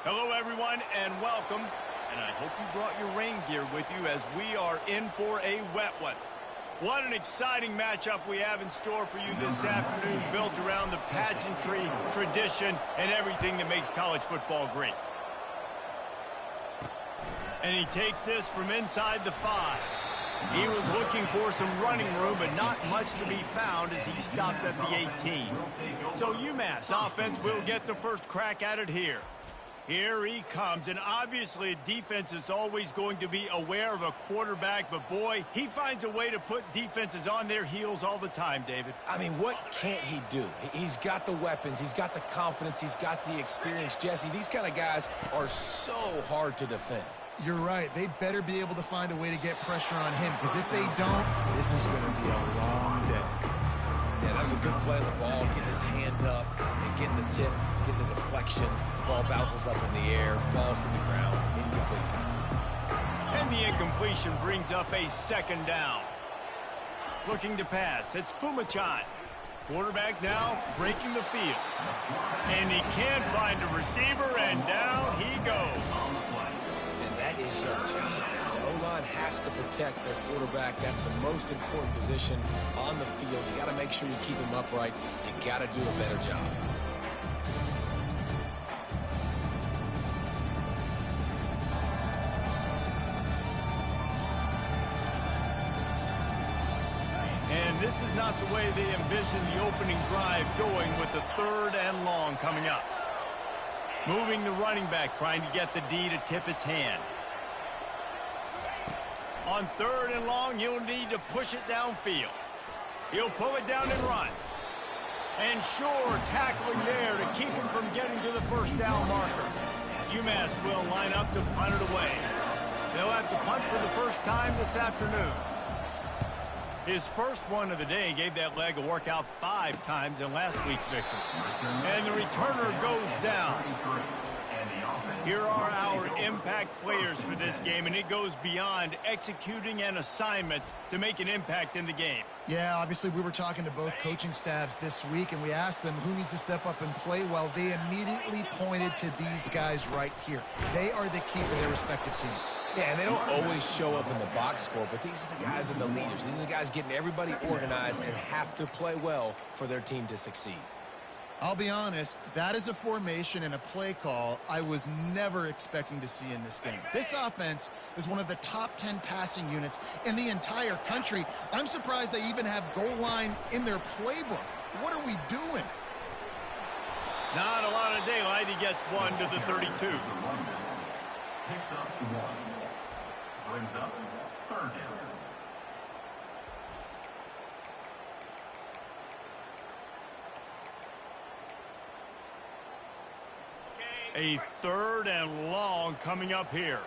Hello, everyone, and welcome. And I hope you brought your rain gear with you as we are in for a wet one. What an exciting matchup we have in store for you this afternoon, built around the pageantry, tradition, and everything that makes college football great. And he takes this from inside the 5. He was looking for some running room, but not much to be found as he stopped at the 18. So UMass offense will get the first crack at it here. Here he comes, and obviously defense is always going to be aware of a quarterback, but boy, he finds a way to put defenses on their heels all the time, David. I mean, what can't he do? He's got the weapons, he's got the confidence, he's got the experience. Jesse, these kind of guys are so hard to defend. You're right. They better be able to find a way to get pressure on him, because if they don't, this is going to be a long day. Yeah, that was a good play on the ball, getting his hand up and getting the tip, getting the deflection. Ball bounces up in the air, falls to the ground, incomplete pass. And the incompletion brings up a second down. Looking to pass, it's Pumachan. Quarterback now breaking the field. And he can't find a receiver, and down he goes. And that is your job. The O-line has to protect their quarterback. That's the most important position on the field. You got to make sure you keep him upright. You got to do a better job. And this is not the way they envision the opening drive going, with the 3rd and long coming up. Moving the running back, trying to get the D to tip its hand. On 3rd and long, he'll need to push it downfield. He'll pull it down and run. And sure, tackling there to keep him from getting to the first down marker. UMass will line up to punt it away. They'll have to punt for the first time this afternoon. His first one of the day gave that leg a workout 5 times in last week's victory. And the returner goes down. Here are our impact players for this game, and it goes beyond executing an assignment to make an impact in the game. Yeah, obviously we were talking to both coaching staffs this week, and we asked them who needs to step up and play well. They immediately pointed to these guys right here. They are the key for their respective teams. Yeah, and they don't always show up in the box score, but these are the guys that are the leaders. These are the guys getting everybody organized and have to play well for their team to succeed. I'll be honest, that is a formation and a play call I was never expecting to see in this game. This offense is one of the top 10 passing units in the entire country. I'm surprised they even have goal line in their playbook. What are we doing? Not a lot of daylight. He gets 1 to the 32. Picks up 1. Brings up 3rd down. A 3rd and long coming up here.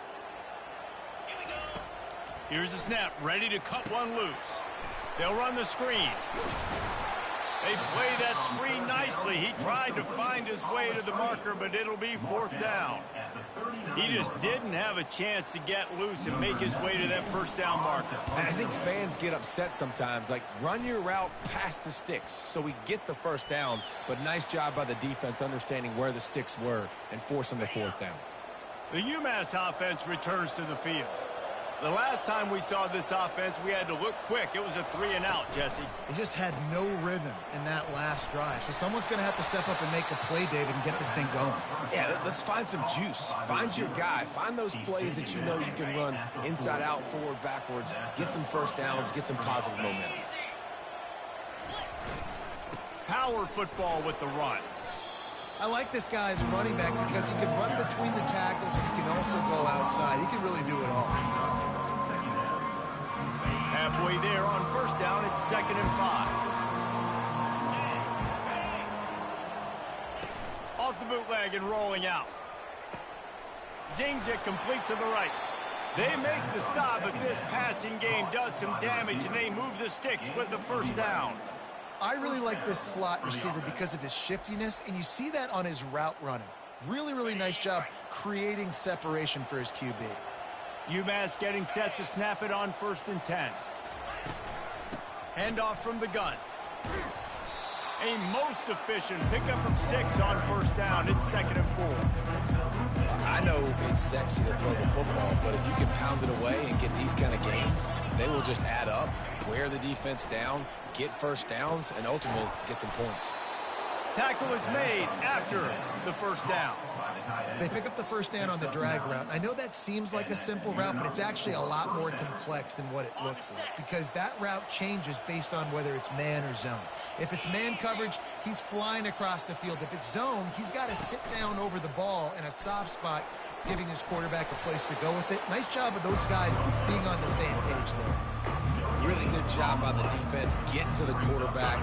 Here's the snap, ready to cut one loose. They'll run the screen. They play that screen nicely. He tried to find his way to the marker, but it'll be 4th down. He just didn't have a chance to get loose and make his way to that first down marker. And I think fans get upset sometimes, like run your route past the sticks so we get the first down, but nice job by the defense understanding where the sticks were and forcing the 4th down. The UMass offense returns to the field. The last time we saw this offense, we had to look quick. It was a 3-and-out, Jesse. They just had no rhythm in that last drive. So someone's going to have to step up and make a play, David, and get this thing going. Yeah, let's find some juice. Find your guy. Find those plays that you know you can run inside out, forward, backwards. Get some first downs. Get some positive momentum. Power football with the run. I like this guy as a running back because he can run between the tackles and he can also go outside. He can really do it all. Halfway there on first down, it's 2nd and 5. Off the bootleg and rolling out. Zings it complete to the right. They make the stop, but this passing game does some damage, and they move the sticks with the first down. I really like this slot receiver because of his shiftiness, and you see that on his route running. Really, really nice job creating separation for his QB. UMass getting set to snap it on 1st and 10. Handoff from the gun. A most efficient pickup of 6 on first down. It's 2nd and 4. I know it's sexy to throw the football, but if you can pound it away and get these kind of gains, they will just add up, wear the defense down, get first downs, and ultimately get some points. Tackle is made after the first down. They pick up the first down on the drag route. I know that seems like a simple route, but it's actually a lot more complex than what it looks like, because that route changes based on whether it's man or zone. If it's man coverage, he's flying across the field. If it's zone, he's got to sit down over the ball in a soft spot, giving his quarterback a place to go with it. Nice job of those guys being on the same page there. Really good job by the defense getting to the quarterback,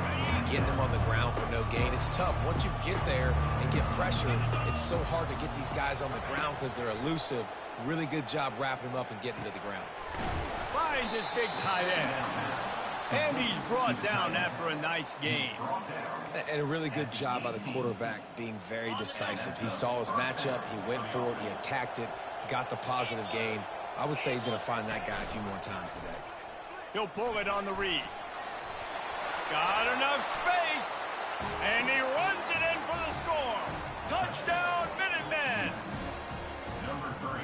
getting him on the ground for no gain. It's tough. Once you get there and get pressure, it's so hard to get these guys on the ground because they're elusive. Really good job wrapping him up and getting to the ground. Finds his big tight end. And he's brought down after a nice gain. And a really good job by the quarterback being very decisive. He saw his matchup, he went for it, he attacked it, got the positive gain. I would say he's going to find that guy a few more times today. He'll pull it on the read. Got enough space. And he runs it in for the score. Touchdown, Minutemen.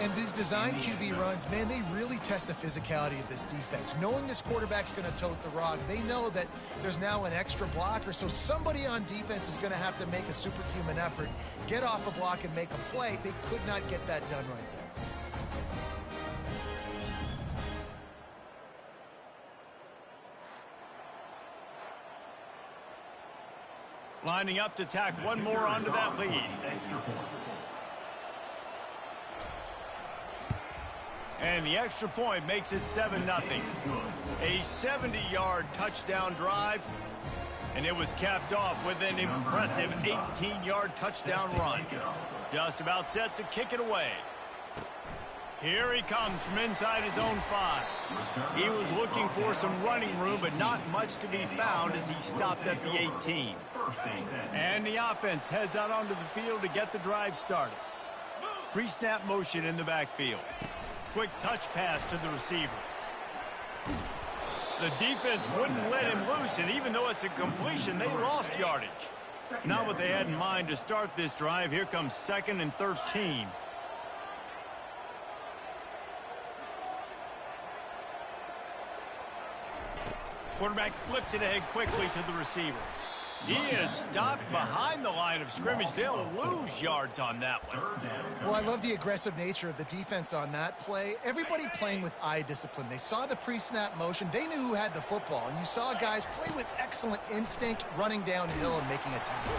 And these design QB runs, man, they really test the physicality of this defense. Knowing this quarterback's going to tote the rock, they know that there's now an extra blocker, so somebody on defense is going to have to make a superhuman effort, get off a block and make a play. They could not get that done right there. Lining up to tack one more onto that lead. And the extra point makes it 7-0. A 70-yard touchdown drive. And it was capped off with an impressive 18-yard touchdown run. Just about set to kick it away. Here he comes from inside his own 5. He was looking for some running room, but not much to be found as he stopped at the 18. And the offense heads out onto the field to get the drive started. Pre-snap motion in the backfield. Quick touch pass to the receiver. The defense wouldn't let him loose, and even though it's a completion, they lost yardage. Not what they had in mind to start this drive. Here comes 2nd and 13. Quarterback flips it ahead quickly to the receiver. He is stopped behind the line of scrimmage. They'll lose yards on that one. Well, I love the aggressive nature of the defense on that play. Everybody playing with eye discipline. They saw the pre-snap motion. They knew who had the football. And you saw guys play with excellent instinct, running downhill and making a tackle.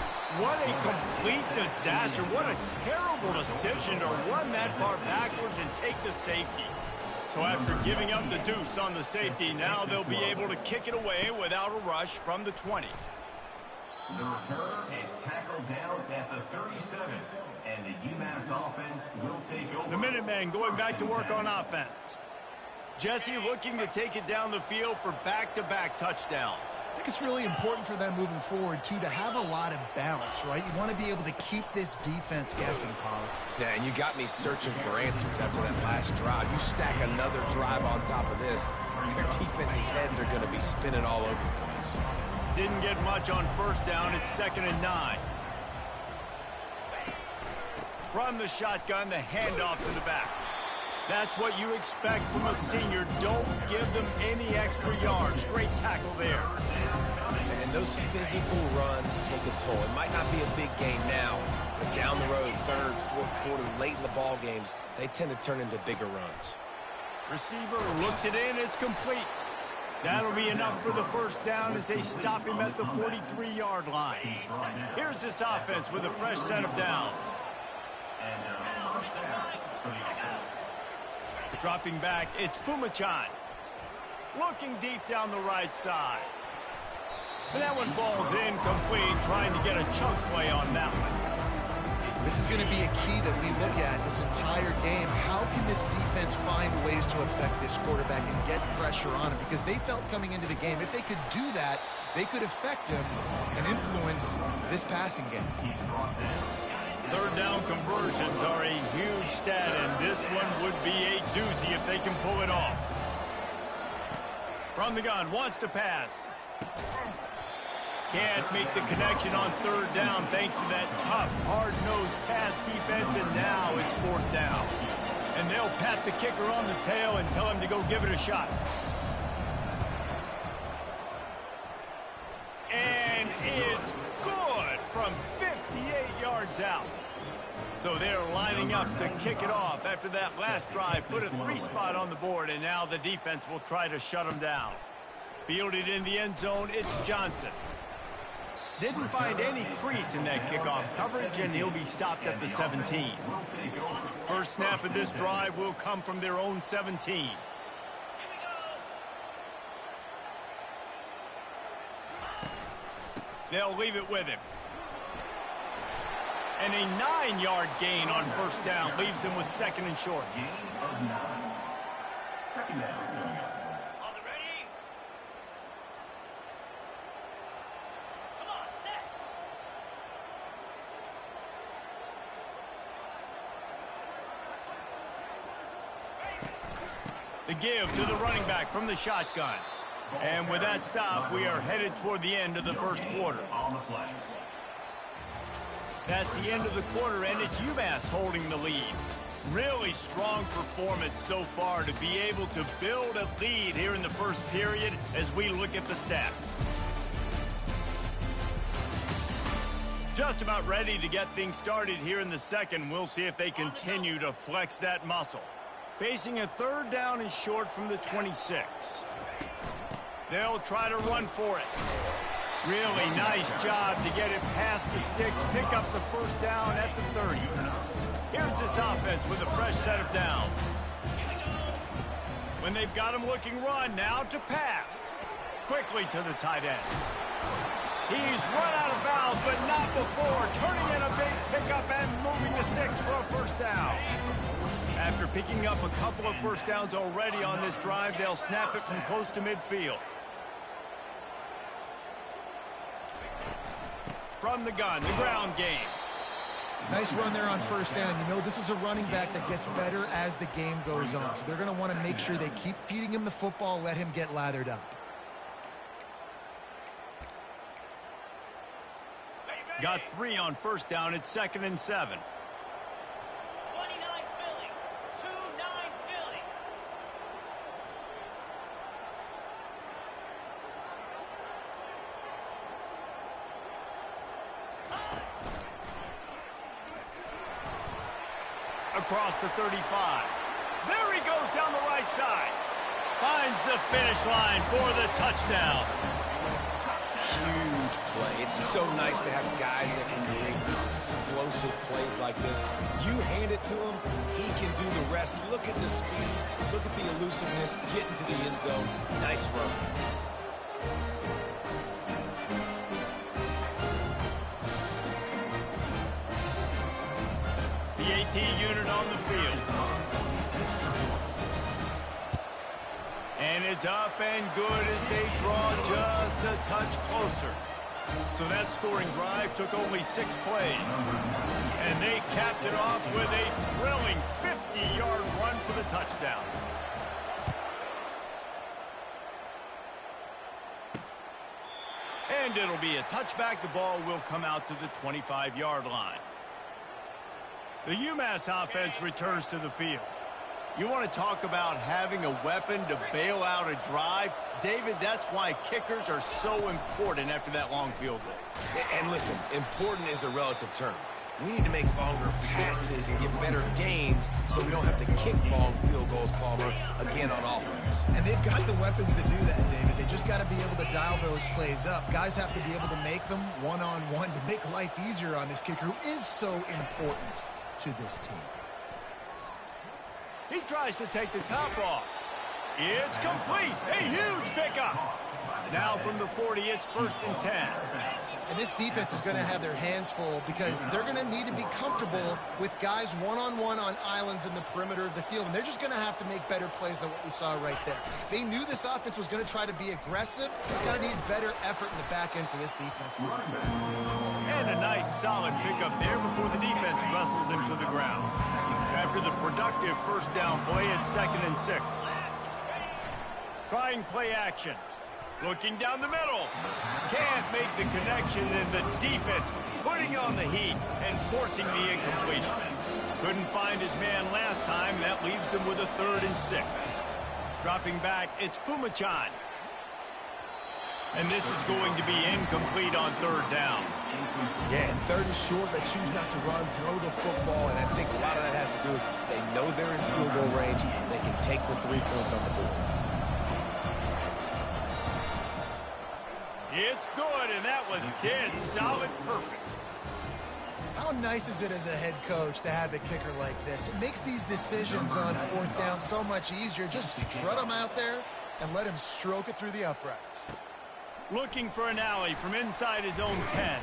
What a complete disaster. What a terrible decision to run that far backwards and take the safety. So after giving up the deuce on the safety, now they'll be able to kick it away without a rush from the 20. The return is tackled down at the 37, and the UMass offense will take over. The Minutemen going back to work on offense. Jesse looking to take it down the field for back-to-back touchdowns. I think it's really important for them moving forward, too, to have a lot of balance, right? You want to be able to keep this defense guessing, Pollard. Yeah, and you got me searching for answers after that last drive. You stack another drive on top of this, their defense's heads are going to be spinning all over the place. Didn't get much on first down. It's 2nd and 9. From the shotgun, the handoff to the back. That's what you expect from a senior. Don't give them any extra yards. Great tackle there. And those physical runs take a toll. It might not be a big game now, but down the road, 3rd, 4th quarter, late in the ball games, they tend to turn into bigger runs. Receiver looks it in. It's complete. That'll be enough for the first down as they stop him at the 43-yard line. Here's this offense with a fresh set of downs. Dropping back, it's Pumachan. Looking deep down the right side. And that one falls incomplete, trying to get a chunk play on that one. This is going to be a key that we look at this entire game. How can this defense find ways to affect this quarterback and get pressure on him? Because they felt coming into the game, if they could do that, they could affect him and influence this passing game. 3rd down conversions are a huge stat, and this one would be a doozy if they can pull it off. From the gun, wants to pass. can't make the connection on third down thanks to that tough, hard-nosed pass defense, and now it's fourth down. And they'll pat the kicker on the tail and tell him to go give it a shot. And it's good from 58 yards out. So they're lining up to kick it off after that last drive. Put a 3-spot on the board, and now the defense will try to shut them down. Fielded in the end zone, it's Johnson. Didn't find any crease in that kickoff coverage, and he'll be stopped at the 17. First snap of this drive will come from their own 17. They'll leave it with him. And a 9-yard gain on first down leaves them with second and short. Gain of 9. Second down. On the ready. Come on, set. The give to the running back from the shotgun. And with that stop, we are headed toward the end of the first quarter. On the play. That's the end of the quarter, and it's UMass holding the lead. Really strong performance so far to be able to build a lead here in the first period as we look at the stats. Just about ready to get things started here in the second. We'll see if they continue to flex that muscle. Facing a third down and short from the 26. They'll try to run for it. Really nice job to get it past the sticks, pick up the first down at the 30. Here's this offense with a fresh set of downs. When they've got him looking run, now to pass. Quickly to the tight end. He's run out of bounds, but not before. Turning in a big pickup and moving the sticks for a first down. After picking up a couple of first downs already on this drive, they'll snap it from close to midfield. From the gun, the ground game. Nice run there on first down. You know, this is a running back that gets better as the game goes on. So they're going to want to make sure they keep feeding him the football, let him get lathered up. Got 3 on first down. It's 2nd and 7. 29 Philly. 2-9 Philly. Across the 35. There he goes down the right side. Finds the finish line for the touchdown. Huge play. It's so nice to have guys that can create these explosive plays like this. You hand it to him, he can do the rest. Look at the speed. Look at the elusiveness. Get into the end zone. Nice run. The AT unit on the field. And it's up and good as they draw just a touch closer. So that scoring drive took only 6 plays. And they capped it off with a thrilling 50-yard run for the touchdown. And it'll be a touchback. The ball will come out to the 25-yard line. The UMass offense returns to the field. You want to talk about having a weapon to bail out a drive? David, that's why kickers are so important after that long field goal. And listen, important is a relative term. We need to make longer passes and get better gains so we don't have to kick long field goals, Palmer, again on offense. And they've got the weapons to do that, David. They just got to be able to dial those plays up. Guys have to be able to make them one-on-one to make life easier on this kicker who is so important to this team. He tries to take the top off. It's complete. A huge pickup. Now from the 40, it's 1st and 10. And this defense is going to have their hands full because they're going to need to be comfortable with guys one-on-one on islands in the perimeter of the field. And they're just going to have to make better plays than what we saw right there. They knew this offense was going to try to be aggressive. They're going to need better effort in the back end for this defense. And a nice solid pickup there before the defense wrestles him to the ground. After the productive first down play, it's 2nd and 6. Trying play action. Looking down the middle. Can't make the connection, and the defense putting on the heat and forcing the incompletion. Couldn't find his man last time. That leaves him with a 3rd and 6. Dropping back, it's Kumachan. And this is going to be incomplete on 3rd down. Yeah, and 3rd and short, they choose not to run, throw the football, and I think a lot of that has to do with they know they're in field goal range. They can take the 3 points on the board. It's good, and that was dead solid perfect. How nice is it as a head coach to have a kicker like this? It makes these decisions on 4th down so much easier. Just strut him out there and let him stroke it through the uprights. Looking for an alley from inside his own 10.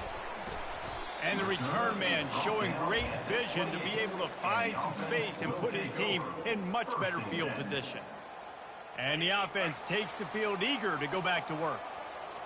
And the return man showing great vision to be able to find some space and put his team in much better field position. And the offense takes the field eager to go back to work.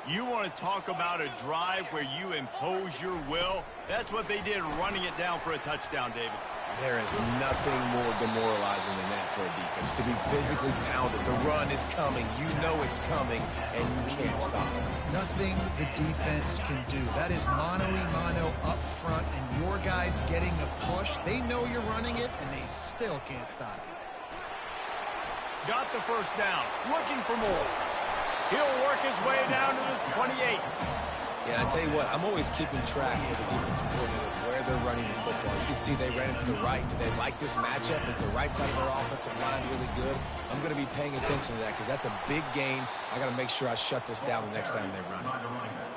You want to talk about a drive where you impose your will? That's what they did, running it down for a touchdown, David. There is nothing more demoralizing than that for a defense. To be physically pounded. The run is coming. You know it's coming, and you can't stop it. Nothing the defense can do. That is mano-a-mano up front, and your guys getting a push. They know you're running it, and they still can't stop it. Got the 1st down. Looking for more. He'll work his way down to the 28. Yeah, I tell you what, I'm always keeping track as a defensive coordinator of where they're running the football. You can see they ran it to the right. Do they like this matchup? Is the right side of their offensive line really good? I'm going to be paying attention to that because that's a big gain. I got to make sure I shut this down the next time they run it.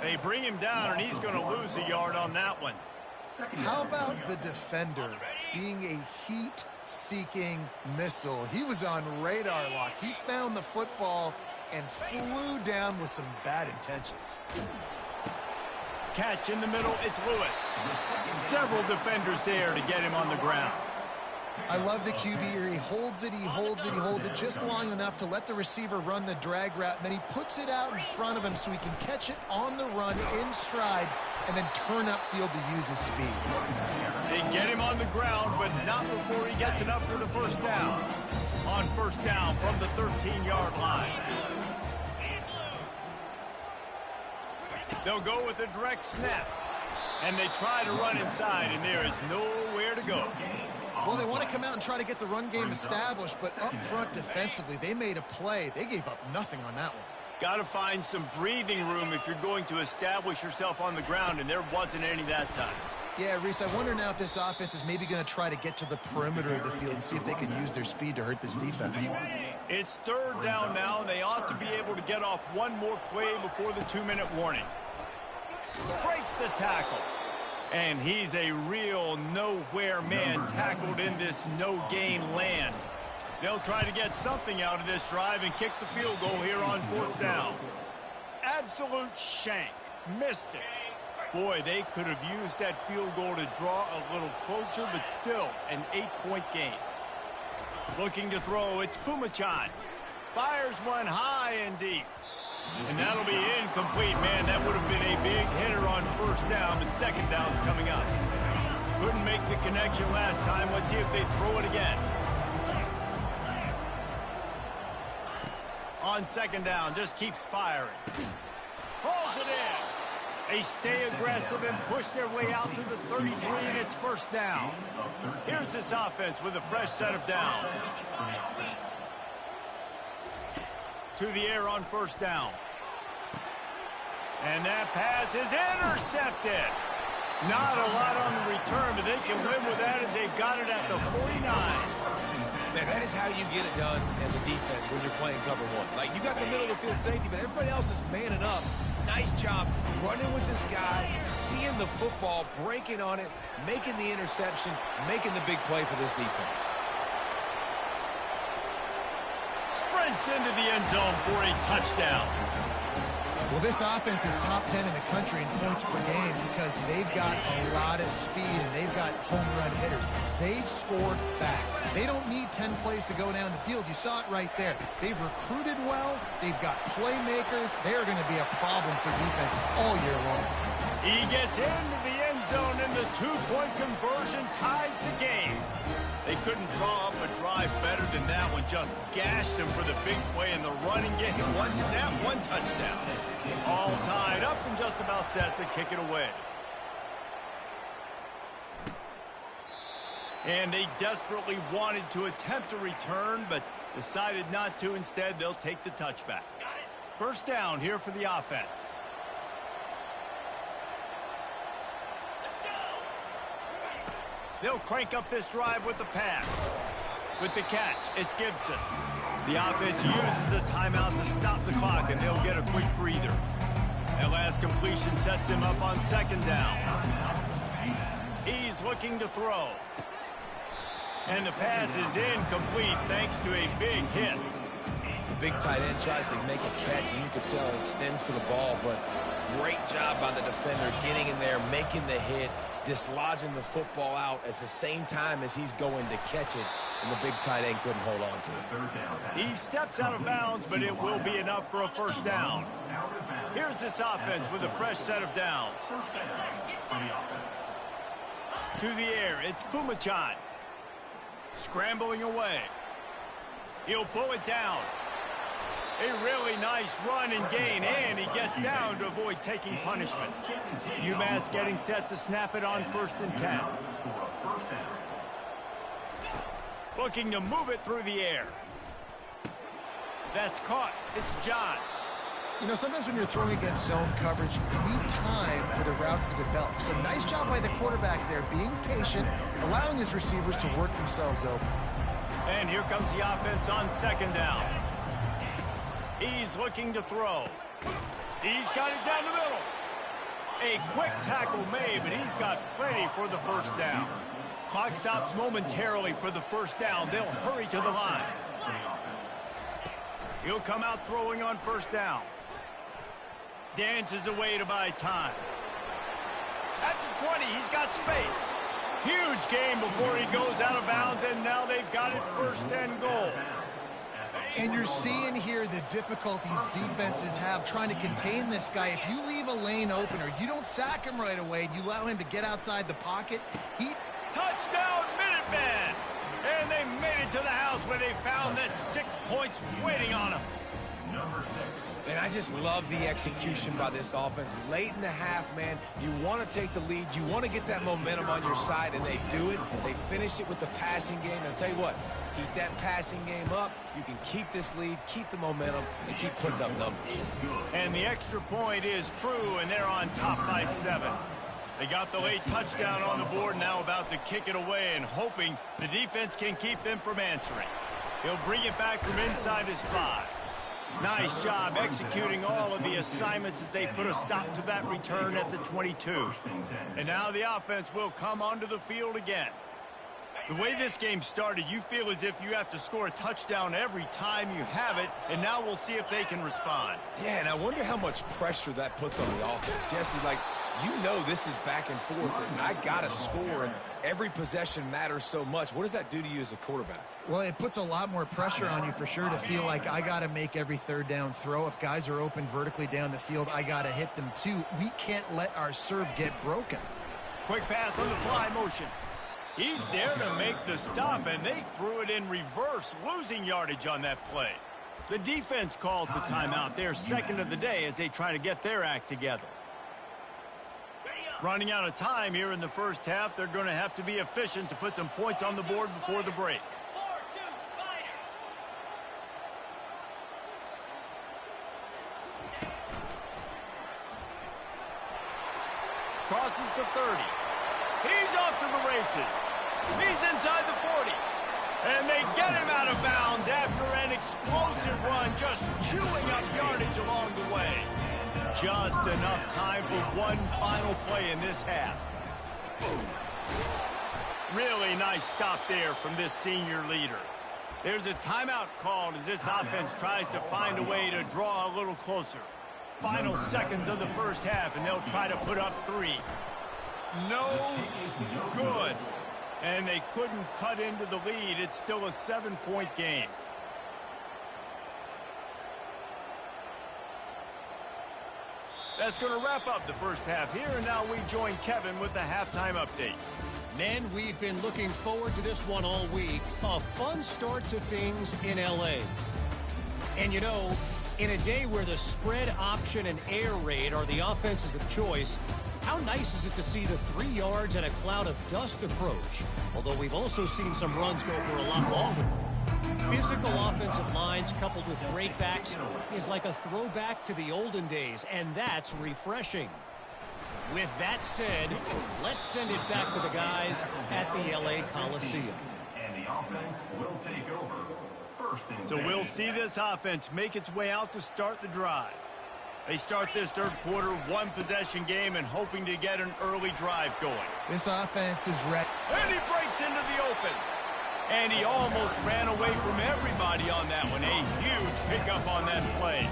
They bring him down, and he's going to lose a yard on that one. How about the defender being a heat-seeking missile? He was on radar lock. He found the football and flew down with some bad intentions. Catch in the middle, it's Lewis. Several defenders there to get him on the ground. I love the QB here. He holds it, he holds it, he holds it just long enough to let the receiver run the drag route, and then he puts it out in front of him so he can catch it on the run in stride and then turn upfield to use his speed. They get him on the ground, but not before he gets it up for the 1st down. On 1st down from the 13-yard line. They'll go with a direct snap. And they try to run inside, and there is nowhere to go. Well, they want to come out and try to get the run game established, but up front defensively, they made a play. They gave up nothing on that one. Got to find some breathing room if you're going to establish yourself on the ground, and there wasn't any that time. Yeah, Reese, I wonder now if this offense is maybe going to try to get to the perimeter of the field and see if they can use their speed to hurt this defense. It's 3rd down now, and they ought to be able to get off one more play before the 2-minute warning. Breaks the tackle. And he's a real nowhere man tackled in this no-gain land. They'll try to get something out of this drive and kick the field goal here on 4th down. Absolute shank. Missed it. Boy, they could have used that field goal to draw a little closer, but still an 8-point gain. Looking to throw, it's Kumachan. Fires one high and deep. And that'll be incomplete, man. That would have been a big hitter on 1st down, but 2nd down's coming up. Couldn't make the connection last time. Let's see if they throw it again. On 2nd down, just keeps firing. Pulls it in. They stay aggressive and push their way out to the 33, and it's 1st down. Here's this offense with a fresh set of downs. To the air on 1st down. And that pass is intercepted. Not a lot on the return, but they can live with that as they've got it at the 49. Man, that is how you get it done as a defense when you're playing cover 1. Like, you got the middle of the field safety, but everybody else is manning up. Nice job running with this guy, seeing the football, breaking on it, making the interception, making the big play for this defense. Sprints into the end zone for a touchdown. Well, this offense is top 10 in the country in points per game because they've got a lot of speed and they've got home run hitters. They've scored fast. They don't need 10 plays to go down the field. You saw it right there. They've recruited well. They've got playmakers. They are going to be a problem for defenses all year long. He gets into the end zone and the 2-point conversion ties the game. They couldn't draw up a drive better than that one. Just gashed him for the big play in the running game. One snap, one touchdown. All tied up and just about set to kick it away. And they desperately wanted to attempt a return, but decided not to. Instead, they'll take the touchback. First down here for the offense. They'll crank up this drive with the pass. With the catch, it's Gibson. The offense uses a timeout to stop the clock, and they'll get a quick breather. That last completion sets him up on second down. He's looking to throw. And the pass is incomplete thanks to a big hit. The big tight end tries to make a catch, and you can tell it extends for the ball, but great job by the defender getting in there, making the hit, dislodging the football out at the same time as he's going to catch it, and the big tight end couldn't hold on to it. He steps out of bounds, but it will be enough for a first down. Here's this offense with a fresh set of downs. To the air, it's Pumachan. Scrambling away. He'll pull it down. A really nice run and gain, and he gets down to avoid taking punishment. UMass getting set to snap it on 1st and 10. Looking to move it through the air. That's caught. It's John. You know, sometimes when you're throwing against zone coverage, you need time for the routes to develop. So nice job by the quarterback there, being patient, allowing his receivers to work themselves open. And here comes the offense on second down. He's looking to throw. He's got it down the middle. A quick tackle made, but he's got plenty for the first down. Clock stops momentarily for the first down. They'll hurry to the line. He'll come out throwing on first down. Dances away to buy time. At the 20, he's got space. Huge gain before he goes out of bounds, and now they've got it 1st and goal. And you're seeing here the difficulties defenses have trying to contain this guy. If you leave a lane open or you don't sack him right away, you allow him to get outside the pocket, Touchdown, Minutemen! And they made it to the house where they found that 6 points waiting on them. And I just love the execution by this offense. Late in the half, man, you want to take the lead. You want to get that momentum on your side, and they do it. They finish it with the passing game. And I'll tell you what, keep that passing game up. You can keep this lead, keep the momentum, and keep putting up numbers. And the extra point is true, and they're on top by 7. They got the late touchdown on the board, now about to kick it away and hoping the defense can keep them from answering. He'll bring it back from inside his 5. Nice job executing all of the assignments as they put a stop to that return at the 22. And now the offense will come onto the field again. The way this game started, you feel as if you have to score a touchdown every time you have it, and now we'll see if they can respond. Yeah, and I wonder how much pressure that puts on the offense. Jesse, like, you know this is back and forth, and I got to score, and every possession matters so much. What does that do to you as a quarterback? well, it puts a lot more pressure on you for sure to feel like I got to make every 3rd down throw. If guys are open vertically down the field, I got to hit them too. We can't let our serve get broken. Quick pass on the fly motion. He's there to make the stop, and they threw it in reverse, losing yardage on that play. The defense calls the timeout. They're 2nd of the day as they try to get their act together. Running out of time here in the first half, they're going to have to be efficient to put some points on the board before the break. 4-2 Spider. Crosses the 30. He's off to the races. He's inside the 40. And they get him out of bounds after an explosive run, just chewing up yardage along the way. Just enough time for one final play in this half. Really nice stop there from this senior leader. There's a timeout called as this offense tries to find a way to draw a little closer. Final seconds of the first half, and they'll try to put up 3. No good. And they couldn't cut into the lead. It's still a 7-point game. That's going to wrap up the first half here, and now we join Kevin with the halftime update. Men, we've been looking forward to this one all week. A fun start to things in L.A. And you know, in a day where the spread option and air raid are the offenses of choice, how nice is it to see the 3 yards and a cloud of dust approach? Although we've also seen some runs go for a lot longer. Physical offensive lines coupled with great backs is like a throwback to the olden days, and that's refreshing. With that said, let's send it back to the guys at the L.A. Coliseum. And the offense will take over. First and So we'll see this offense make its way out to start the drive. They start this third quarter one-possession game and hoping to get an early drive going. This offense is ready. And he breaks into the open. And he almost ran away from everybody on that one. A huge pickup on that play.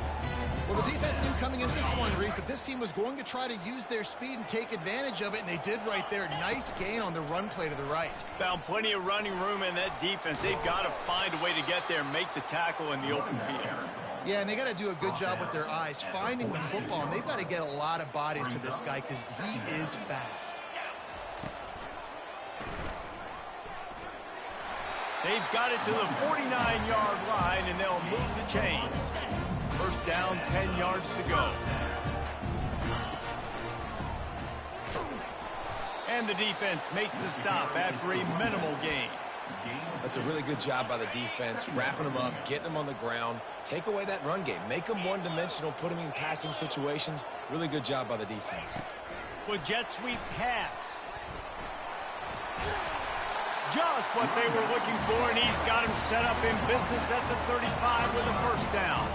Well, the defense knew coming into this one, Reese, that this team was going to try to use their speed and take advantage of it, and they did right there. Nice gain on the run play to the right. Found plenty of running room in that defense. They've got to find a way to get there and make the tackle in the open field. Yeah, and they got to do a good job with their eyes, finding the football, and they've got to get a lot of bodies to this guy because he is fast. They've got it to the 49-yard line, and they'll move the chains. First down, 10 yards to go. And the defense makes the stop after a minimal gain. That's a really good job by the defense, wrapping them up, getting them on the ground, take away that run game, make them one-dimensional, put them in passing situations. Really good job by the defense. With jet sweep pass. Just what they were looking for, and he's got him set up in business at the 35 with a first down.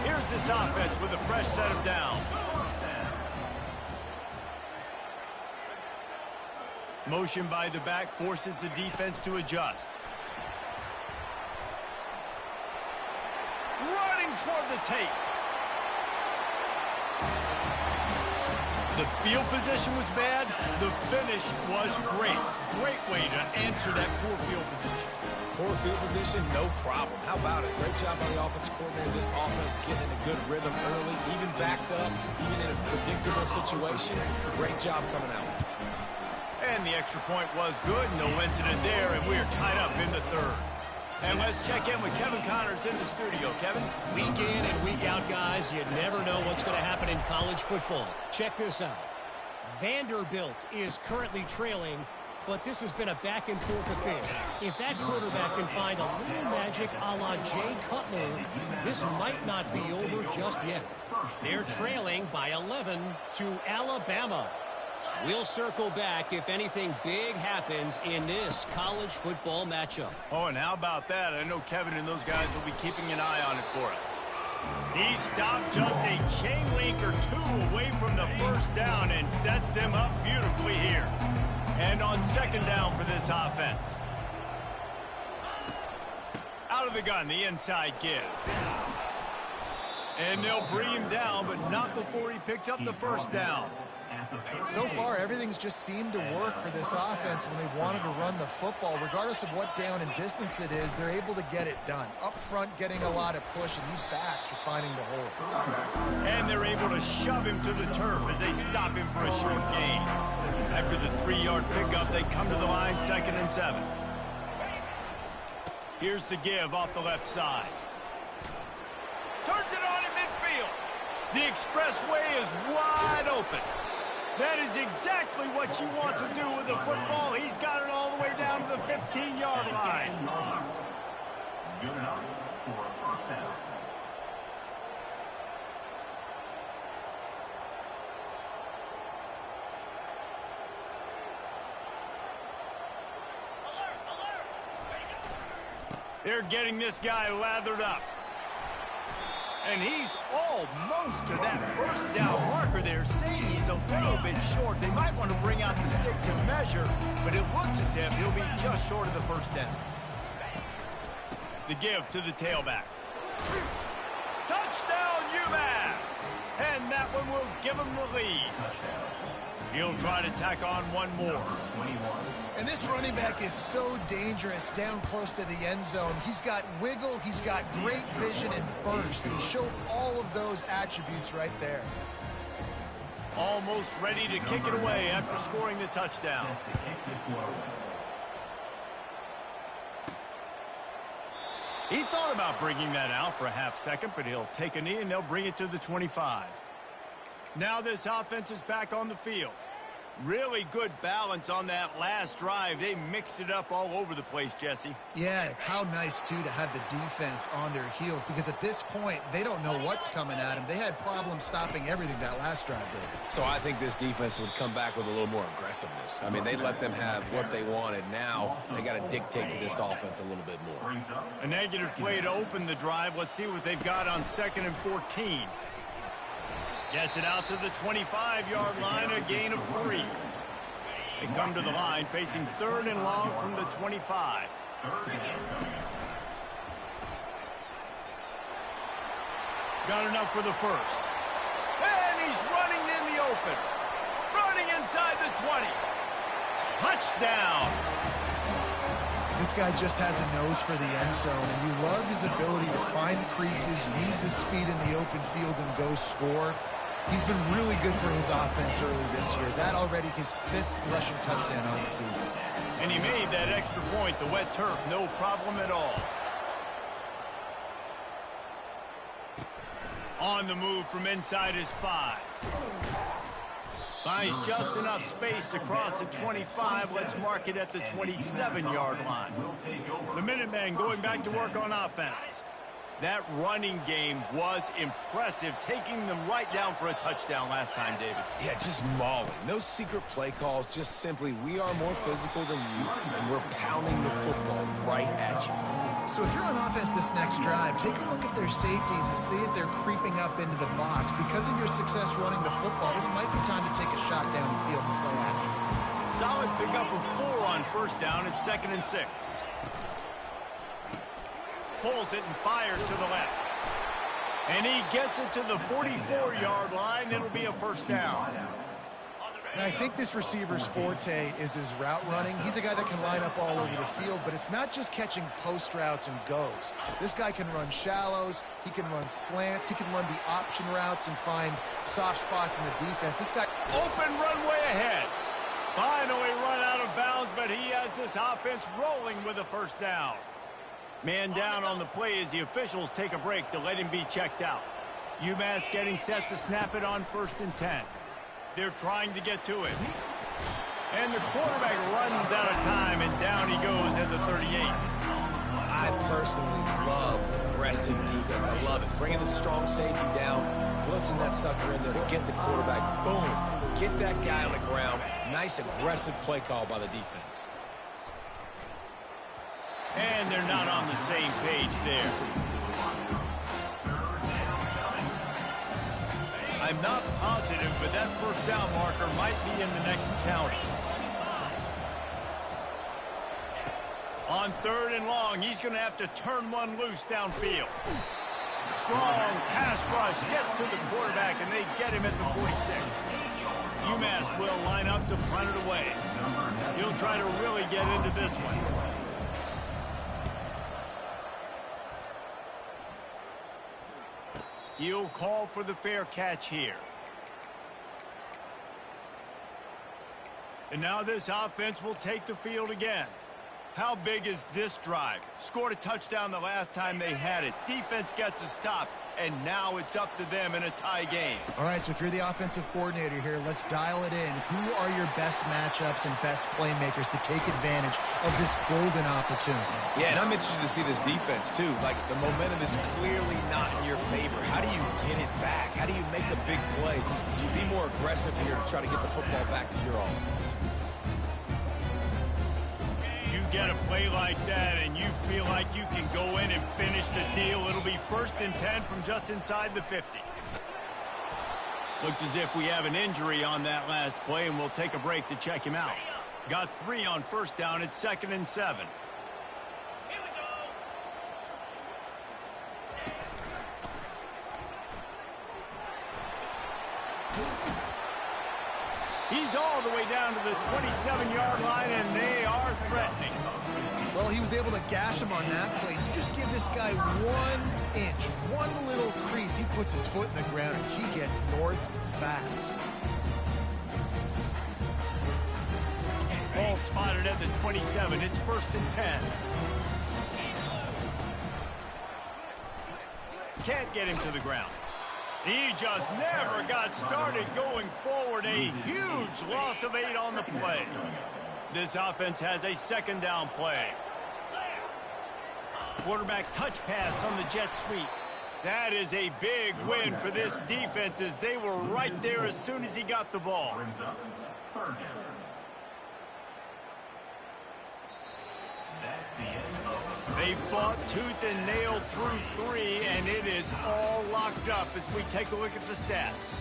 Here's this offense with a fresh set of downs. Motion by the back forces the defense to adjust. Running toward the tape. The field position was bad. The finish was great. Great way to answer that poor field position. Poor field position, no problem. How about it? Great job by the offensive coordinator. This offense getting in a good rhythm early, even backed up, even in a predictable situation. Great job coming out. And the extra point was good. No incident there, and we're tied up in the third. And let's check in with Kevin Connors in the studio. Kevin? Week in and week out, guys, you never know what's going to happen in college football. Check this out. Vanderbilt is currently trailing, but this has been a back-and-forth affair. If that quarterback can find a little magic a la Jay Cutler, this might not be over just yet. They're trailing by 11 to Alabama. We'll circle back if anything big happens in this college football matchup. Oh, and how about that? I know Kevin and those guys will be keeping an eye on it for us. He stopped just a chain link or two away from the first down and sets them up beautifully here. And on second down for this offense. Out of the gun, the inside give. And they'll bring him down, but not before he picks up the first down. So far, everything's just seemed to work for this offense when they've wanted to run the football. Regardless of what down and distance it is, they're able to get it done. Up front, getting a lot of push, and these backs are finding the hole. And they're able to shove him to the turf as they stop him for a short gain. After the 3-yard pickup, they come to the line, 2nd and 7. Here's the give off the left side. Turns it on in midfield. The expressway is wide open. That is exactly what you want to do with the football. He's got it all the way down to the 15-yard line. Good enough for a first down. They're getting this guy lathered up. And he's almost to that first down marker there, saying he's a little bit short. They might want to bring out the sticks and measure, but it looks as if he'll be just short of the first down. The give to the tailback. Touchdown, UMass! And that one will give him the lead. He'll try to tack on one more. And this running back is so dangerous down close to the end zone. He's got wiggle, he's got great vision and burst. And he showed all of those attributes right there. Almost ready to kick it away after scoring the touchdown. He thought about bringing that out for a half second, but he'll take a knee and they'll bring it to the 25. Now this offense is back on the field. Really good balance on that last drive. They mixed it up all over the place, Jesse. Yeah, how nice, too, to have the defense on their heels, because at this point, they don't know what's coming at them. They had problems stopping everything that last drive did. So I think this defense would come back with a little more aggressiveness. I mean, they let them have what they wanted. Now they got to dictate to this offense a little bit more. A negative play to open the drive. Let's see what they've got on 2nd and 14. Gets it out to the 25-yard line, a gain of 3. They come to the line, facing 3rd and long from the 25. Got enough for the first. And he's running in the open. Running inside the 20. Touchdown! This guy just has a nose for the end zone, and you love his ability to find creases, use his speed in the open field, and go score. He's been really good for his offense early this year. That already his 5th rushing touchdown on the season. And he made that extra point, the wet turf, no problem at all. On the move from inside his 5. Finds just enough space to cross the 25. Let's mark it at the 27-yard line. The Minutemen going back to work on offense. That running game was impressive, taking them right down for a touchdown last time, David. Yeah, just mauling. No secret play calls, just simply we are more physical than you, and we're pounding the football right at you. So if you're on offense this next drive, take a look at their safeties and see if they're creeping up into the box. Because of your success running the football, this might be time to take a shot down the field and play action. Solid pickup of 4 on 1st down. It's 2nd and 6. Pulls it and fires to the left. And he gets it to the 44-yard line. It'll be a 1st down. And I think this receiver's forte is his route running. He's a guy that can line up all over the field, but it's not just catching post routes and goes. This guy can run shallows, he can run slants, he can run the option routes and find soft spots in the defense. This guy... Open runway ahead. Finally run out of bounds, but he has this offense rolling with a 1st down. Man down on the play as the officials take a break to let him be checked out. UMass getting set to snap it on 1st and 10. They're trying to get to it. And the quarterback runs out of time, and down he goes at the 38. I personally love aggressive defense. I love it. Bringing the strong safety down, blitzing that sucker in there to get the quarterback. Boom. Get that guy on the ground. Nice aggressive play call by the defense. And they're not on the same page there. I'm not positive, but that 1st down marker might be in the next county. On 3rd and long, he's going to have to turn one loose downfield. Strong pass rush gets to the quarterback, and they get him at the 46. UMass will line up to punt it away. He'll try to really get into this one. He'll call for the fair catch here. And now this offense will take the field again. How big is this drive? Scored a touchdown the last time they had it. Defense gets a stop, and now it's up to them in a tie game. All right, so if you're the offensive coordinator here, let's dial it in. Who are your best matchups and best playmakers to take advantage of this golden opportunity? Yeah, and I'm interested to see this defense, too. Like, the momentum is clearly not in your favor. How do you get it back? How do you make a big play? Do you be more aggressive here to try to get the football back to your offense? Get a play like that and you feel like you can go in and finish the deal, it'll be 1st and 10 from just inside the 50. Looks as if we have an injury on that last play, and we'll take a break to check him out. Got 3 on 1st down. It's 2nd and 7. He's all the way down to the 27-yard line, and they are threatening. Well, he was able to gash him on that play. You just give this guy 1 inch, one little crease. He puts his foot in the ground, and he gets north fast. spotted at the 27. It's 1st and 10. Can't get him to the ground. He just never got started going forward. A huge loss of 8 on the play. This offense has a 2nd down play. Quarterback touch pass on the jet sweep. That is a big win for this defense as they were right there as soon as he got the ball. They fought tooth and nail through 3, and it is all locked up as we take a look at the stats.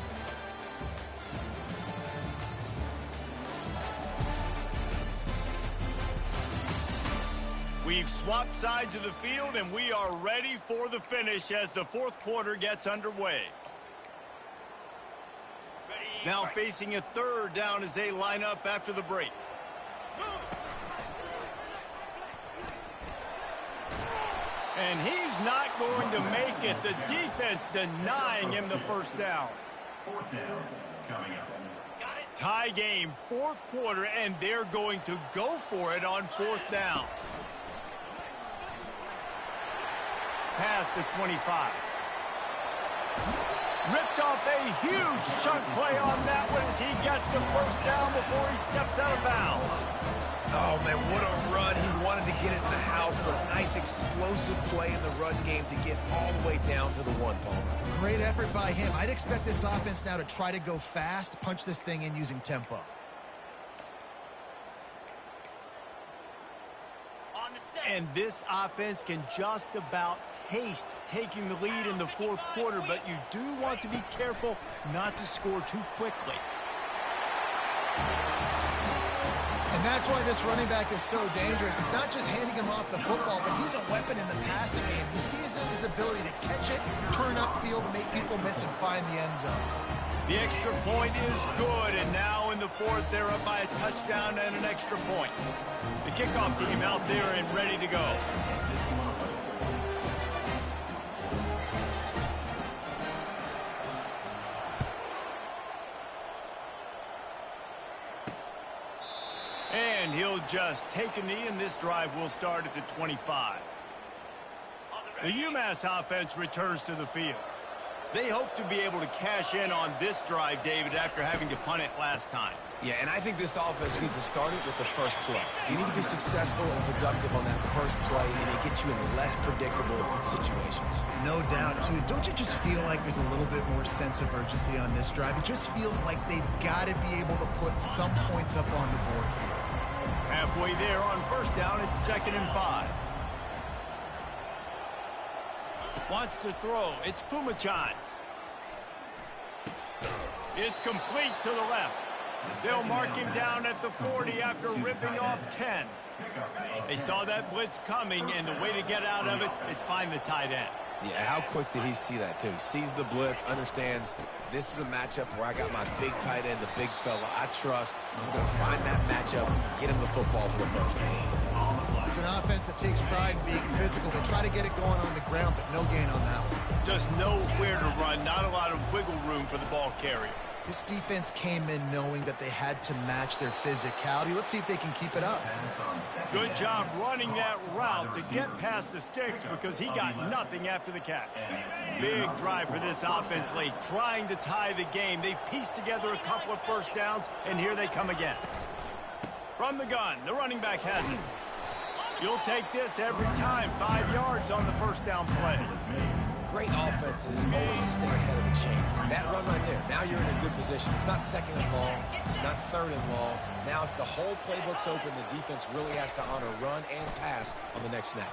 We've swapped sides of the field, and we are ready for the finish as the 4th quarter gets underway. Now facing a 3rd down as they line up after the break. And he's not going to make it. The defense denying him the 1st down. 4th down coming up. Tie game, 4th quarter, and they're going to go for it on 4th down. Past the 25. Ripped off a huge chunk play on that one as he gets the 1st down before he steps out of bounds. Oh, man, what a run. He wanted to get it in the house, but a nice explosive play in the run game to get all the way down to the 1, Palmer. Great effort by him. I'd expect this offense now to try to go fast, punch this thing in using tempo. And this offense can just about taste taking the lead in the 4th quarter, but you do want to be careful not to score too quickly. And that's why this running back is so dangerous. It's not just handing him off the football, but he's a weapon in the passing game. You see his ability to catch it, turn upfield, and make people miss and find the end zone. The extra point is good, and now in the 4th, they're up by a touchdown and an extra point. The kickoff team out there and ready to go. And he'll just take a knee, and this drive will start at the 25. The UMass offense returns to the field. They hope to be able to cash in on this drive, David, after having to punt it last time. Yeah, and I think this offense needs to start it with the first play. You need to be successful and productive on that first play, and it gets you in less predictable situations. No doubt, too. Don't you just feel like there's a little bit more sense of urgency on this drive? It just feels like they've got to be able to put some points up on the board here. Halfway there on 1st down, it's 2nd and 5. Wants to throw. It's Pumachan. It's complete to the left. They'll mark him down at the 40 after ripping off 10. They saw that blitz coming, and the way to get out of it is find the tight end. Yeah, how quick did he see that, too? Sees the blitz, understands this is a matchup where I got my big tight end, the big fella I trust. I'm going to find that matchup, get him the football for the first game. It's an offense that takes pride in being physical. They try to get it going on the ground, but no gain on that one. Just nowhere to run, not a lot of wiggle room for the ball carrier. This defense came in knowing that they had to match their physicality. Let's see if they can keep it up. Good job running that route to get past the sticks because he got nothing after the catch. Big drive for this offense late, trying to tie the game. They've pieced together a couple of 1st downs, and here they come again. From the gun, the running back has it. You'll take this every time. 5 yards on the 1st down play. Great offenses always stay ahead of the chains. That run right there, now you're in a good position. It's not 2nd and long. It's not 3rd and long. Now it's the whole playbook's open. The defense really has to honor run and pass on the next snap.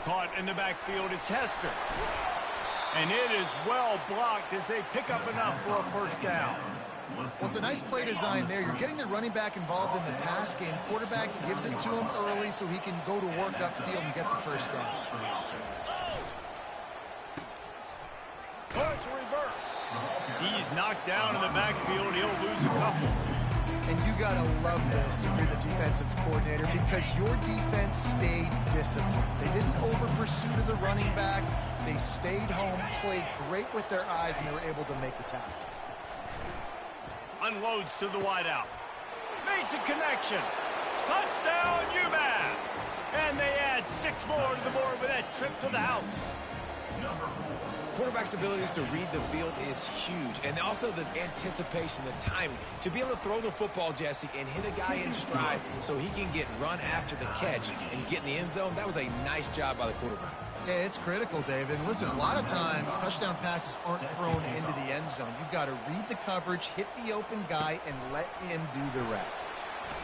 Caught in the backfield, it's Hester. And it is well blocked as they pick up enough for a 1st down. Well, it's a nice play design there. You're getting the running back involved in the pass game. Quarterback gives it to him early so he can go to work upfield and get the 1st down. Punch reverse. He's knocked down in the backfield. He'll lose a couple. And you got to love this if you're the defensive coordinator because your defense stayed disciplined. They didn't over-pursue to the running back. They stayed home, played great with their eyes, and they were able to make the tackle. Unloads to the wideout. Makes a connection. Touchdown, UMass! And they add 6 more to the board with that trip to the house. Quarterback's abilities to read the field is huge, and also the anticipation, the timing. To be able to throw the football, Jesse, and hit a guy in stride so he can get run after the catch and get in the end zone, that was a nice job by the quarterback. Yeah, it's critical, David. And listen, a lot of times touchdown passes aren't thrown into the end zone. You've got to read the coverage, hit the open guy, and let him do the rest.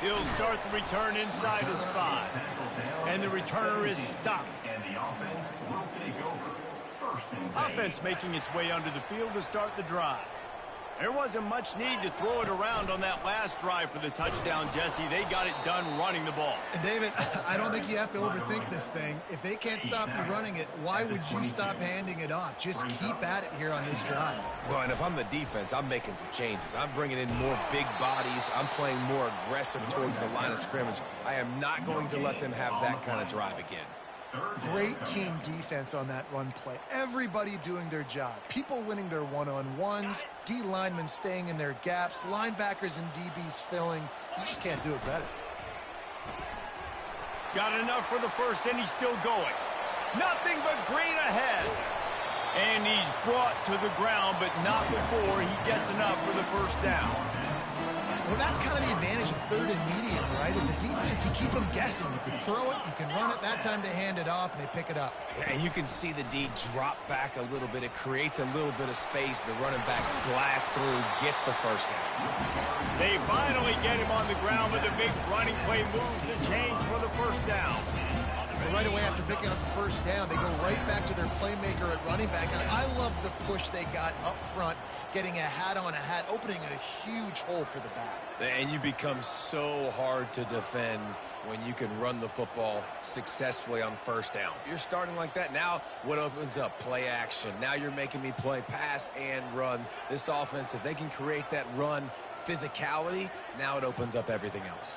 He'll start the return inside his 5. And the returner is stopped. And the offense will take over. Offense making its way under the field to start the drive. There wasn't much need to throw it around on that last drive for the touchdown, Jesse. They got it done running the ball. And David, I don't think you have to overthink this thing. If they can't stop you running it, why would you stop handing it off? Just keep at it here on this drive. Well, and if I'm the defense, I'm making some changes. I'm bringing in more big bodies. I'm playing more aggressive towards the line of scrimmage. I am not going to let them have that kind of drive again. Great team defense on that run play. Everybody doing their job. People winning their one-on-ones, D linemen staying in their gaps, linebackers and DBs filling. You just can't do it better. Got enough for the first, and he's still going. Nothing but green ahead. And he's brought to the ground, but not before he gets enough for the first down. Well, that's kind of the advantage of third and medium, right? Is the defense, you keep them guessing. You can throw it, you can run it. That time they hand it off, and they pick it up. Yeah, and you can see the D drop back a little bit. It creates a little bit of space. The running back blasts through, gets the first down. They finally get him on the ground, but the big running play moves the change for the first down. But right away after picking up the first down, they go right back to their playmaker at running back. And I love the push they got up front, getting a hat on a hat, opening a huge hole for the back. And you become so hard to defend when you can run the football successfully on first down. You're starting like that. Now what opens up? Play action. Now you're making me play pass and run. This offense, if they can create that run physicality, now it opens up everything else.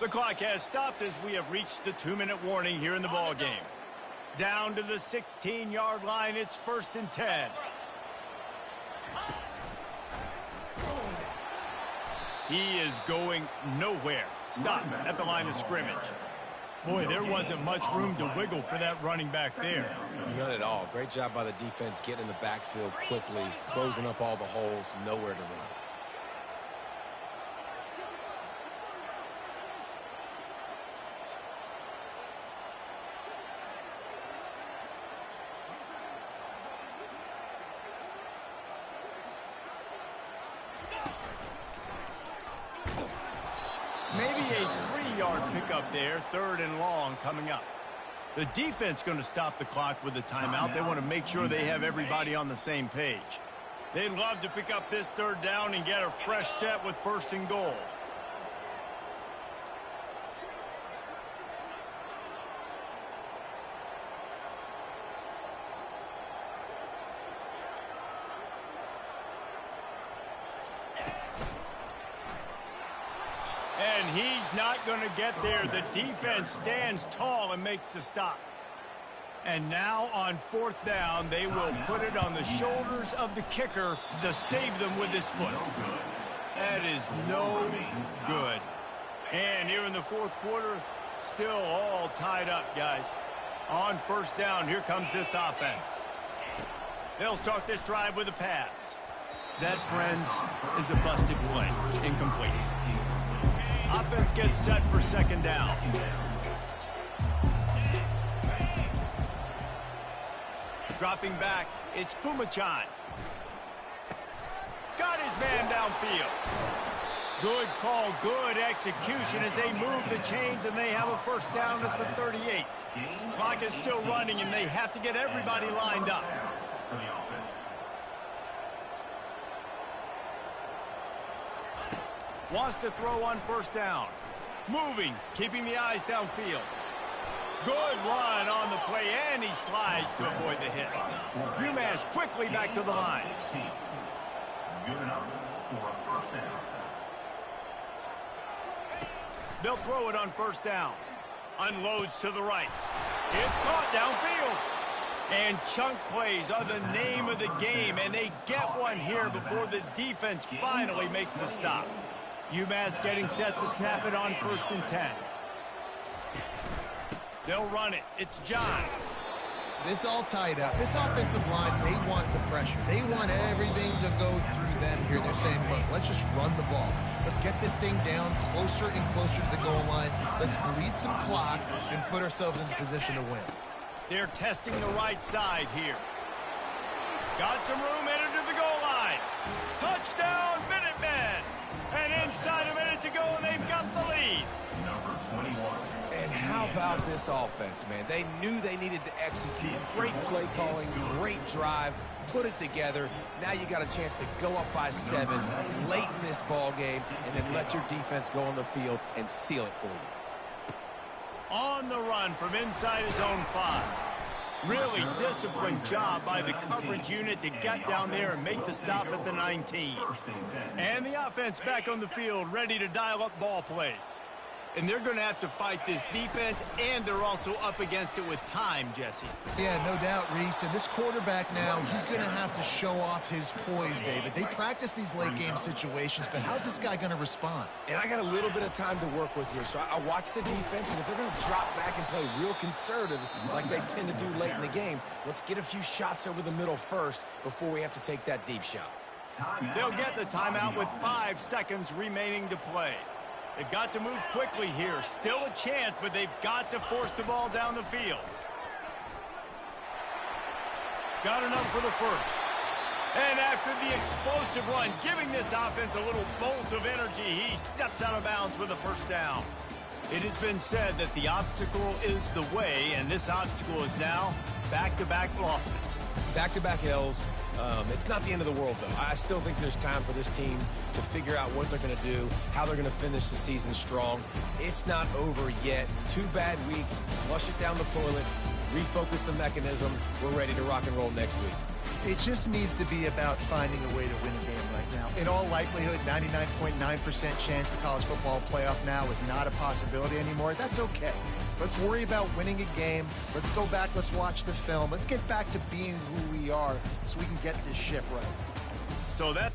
The clock has stopped as we have reached the 2-minute warning here in the ball game. Down to the 16-yard line, it's 1st and 10. He is going nowhere. Stop at the line of scrimmage. Boy, there wasn't much room to wiggle for that running back there. None at all. Great job by the defense getting in the backfield quickly, closing up all the holes, nowhere to run. Maybe a 3-yard pickup there, 3rd and long coming up. The defense going to stop the clock with a timeout. They want to make sure they have everybody on the same page. They'd love to pick up this 3rd down and get a fresh set with 1st and goal. And he's not going to get there. The defense stands tall and makes the stop. And now on 4th down, they will put it on the shoulders of the kicker to save them with his foot. That is no good. And here in the 4th quarter, still all tied up, guys. On 1st down, here comes this offense. They'll start this drive with a pass. That, friends, is a busted play. Incomplete. Offense gets set for 2nd down. Dropping back, it's Pumachan. Got his man downfield. Good call, good execution as they move the chains, and they have a 1st down at the 38. Clock is still running, and they have to get everybody lined up. Wants to throw on 1st down. Moving, keeping the eyes downfield. Good run on the play, and he slides to avoid the hit. UMass quickly back to the line. Good enough for a 1st down. They'll throw it on 1st down. Unloads to the right. It's caught downfield. And chunk plays are the name of the game, and they get one here before the defense finally makes the stop. UMass getting set to snap it on 1st and 10. They'll run it. It's John. It's all tied up. This offensive line, they want the pressure. They want everything to go through them here. They're saying, look, let's just run the ball. Let's get this thing down closer and closer to the goal line. Let's bleed some clock and put ourselves in position to win. They're testing the right side here. Got some room headed to the goal line. Touchdown, Minutemen! And inside a minute to go, and they've got the lead. Number 21. And how about this offense, man? They knew they needed to execute. Great play calling, great drive, put it together. Now you got a chance to go up by 7 late in this ball game, and then let your defense go on the field and seal it for you. On the run from inside his own 5. Really disciplined job by the coverage unit to get down there and make the stop at the 19. And the offense back on the field, ready to dial up ball plays. And they're going to have to fight this defense, and they're also up against it with time, Jesse. Yeah, no doubt, Reese. And this quarterback now, he's going to have to show off his poise, David. They practice these late-game situations, but how's this guy going to respond? And I got a little bit of time to work with here, so I watch the defense, and if they're going to drop back and play real conservative like they tend to do late in the game, let's get a few shots over the middle first before we have to take that deep shot. They'll get the timeout with 5 seconds remaining to play. They've got to move quickly here. Still a chance, but they've got to force the ball down the field. Got enough for the first. And after the explosive run, giving this offense a little bolt of energy, he steps out of bounds with a first down. It has been said that the obstacle is the way, and this obstacle is now back-to-back losses. Back-to-back L's. It's not the end of the world, though. I still think there's time for this team to figure out what they're going to do, how they're going to finish the season strong. It's not over yet. 2 bad weeks. Flush it down the toilet. Refocus the mechanism. We're ready to rock and roll next week. It just needs to be about finding a way to win a game right now. In all likelihood, 99.9% chance the college football playoff now is not a possibility anymore. That's okay. Let's worry about winning a game. Let's go back. Let's watch the film. Let's get back to being who we are so we can get this ship right. So that...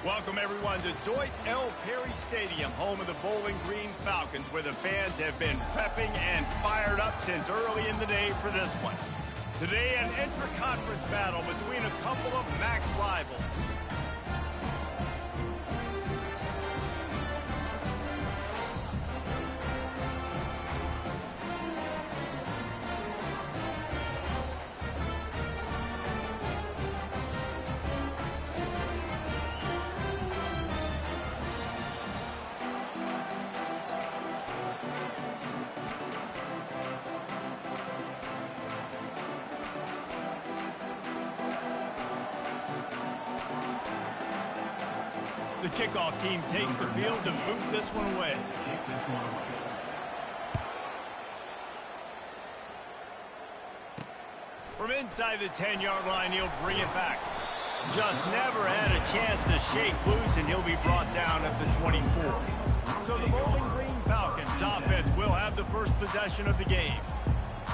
Welcome, everyone, to Deutsch L. Perry Stadium, home of the Bowling Green Falcons, where the fans have been prepping and fired up since early in the day for this one. Today, an intra-conference battle between a couple of MAC rivals. The kickoff team takes the field to move this one away. From inside the 10-yard line, he'll bring it back. Just never had a chance to shake loose, and he'll be brought down at the 24. So the Bowling Green Falcons offense will have the first possession of the game.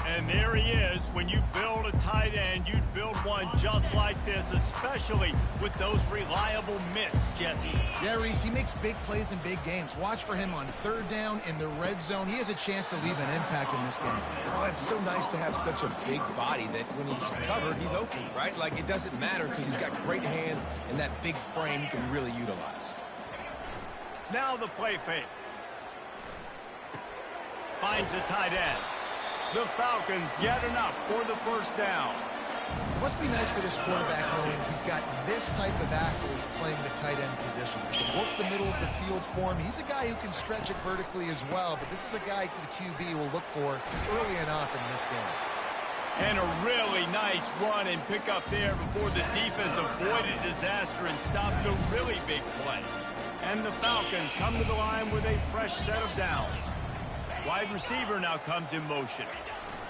And there he is. When you build a tight end, you'd build one just like this, especially with those reliable mitts, Jesse. Yeah, Reese, he makes big plays in big games. Watch for him on third down in the red zone. He has a chance to leave an impact in this game. Oh, it's so nice to have such a big body that when he's covered, he's open, right? Like, it doesn't matter because he's got great hands and that big frame he can really utilize. Now the play fake. Finds the tight end. The Falcons get enough for the first down. It must be nice for this quarterback knowing he's got this type of athlete playing the tight end position. He can work the middle of the field for him. He's a guy who can stretch it vertically as well, but this is a guy the QB will look for early and often in this game. And a really nice run and pick up there before the defense avoided disaster and stopped a really big play. And the Falcons come to the line with a fresh set of downs. Wide receiver now comes in motion.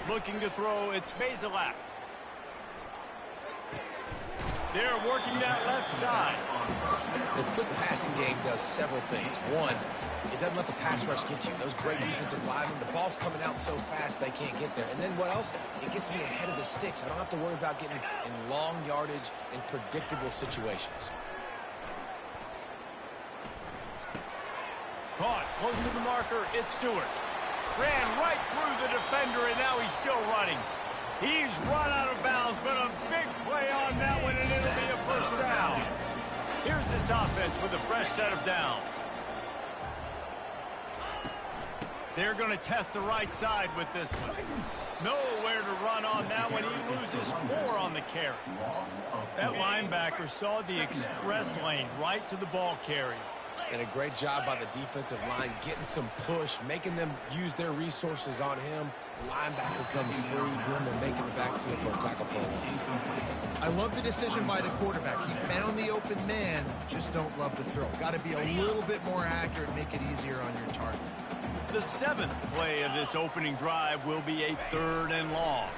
Looking to throw, it's Basilak. They're working that left side. The quick passing game does several things. One, it doesn't let the pass rush get you. Those great defensive linemen, the ball's coming out so fast they can't get there. And then what else? It gets me ahead of the sticks. I don't have to worry about getting in long yardage and predictable situations. Caught close to the marker, it's Stewart. Ran right through the defender, and now he's still running. He's run out of bounds, but a big play on that one, and it'll be a first down. Here's this offense with a fresh set of downs. They're going to test the right side with this one. Nowhere to run on that one. He loses 4 on the carry. That linebacker saw the express lane right to the ball carrier. And a great job by the defensive line, getting some push, making them use their resources on him. The linebacker comes free, boom, and making the backfield for a tackle for a loss. I love the decision by the quarterback. He found the open man, just don't love the throw. Got to be a little bit more accurate, make it easier on your target. The 7th play of this opening drive will be a 3rd and long.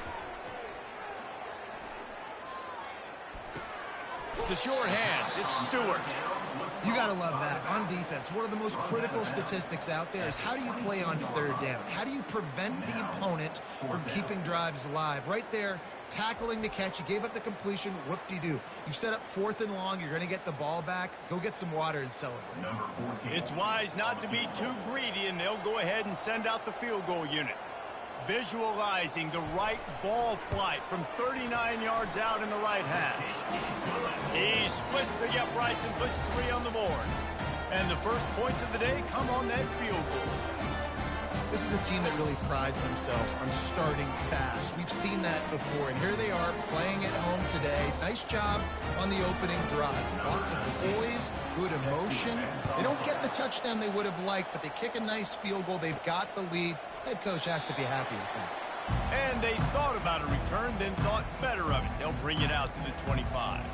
The short hands, it's Stewart. You got to love that. On defense, one of the most critical statistics out there is how do you play on third down? How do you prevent the opponent from keeping drives alive? Right there, tackling the catch. You gave up the completion. Whoop-de-doo. You've set up 4th and long. You're going to get the ball back. Go get some water and celebrate. It's wise not to be too greedy, and they'll go ahead and send out the field goal unit. Visualizing the right ball flight from 39 yards out in the right hash. He splits the uprights and puts 3 on the board. And the first points of the day come on that field goal. This is a team that really prides themselves on starting fast. We've seen that before, and here they are playing at home today. Nice job on the opening drive. Lots of poise, good emotion. They don't get the touchdown they would have liked, but they kick a nice field goal. They've got the lead. Head coach has to be happy with that. And they thought about a return, then thought better of it. They'll bring it out to the 25.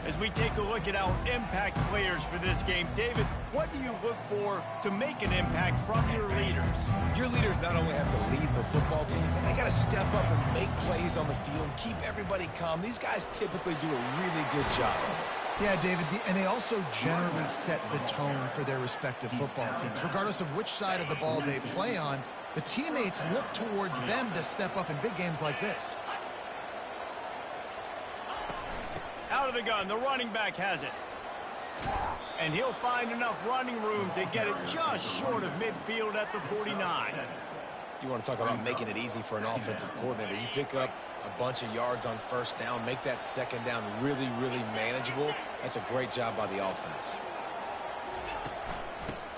As we take a look at our impact players for this game, David, what do you look for to make an impact from your leaders? Your leaders not only have to lead the football team, but they got to step up and make plays on the field, keep everybody calm. These guys typically do a really good job of it. Yeah, David, and they also generally set the tone for their respective football teams. Regardless of which side of the ball they play on, the teammates look towards them to step up in big games like this. Out of the gun, the running back has it. And he'll find enough running room to get it just short of midfield at the 49. You want to talk about making it easy for an offensive coordinator. You pick up a bunch of yards on first down, make that second down really, really manageable. That's a great job by the offense.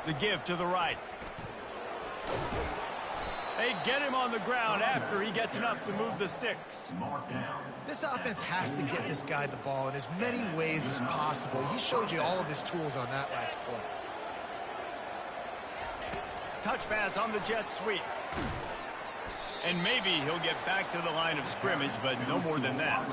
The give to the right. They get him on the ground after he gets enough to move the sticks. This offense has to get this guy the ball in as many ways as possible. He showed you all of his tools on that last play. Touch pass on the jet sweep. And maybe he'll get back to the line of scrimmage, but no more than that.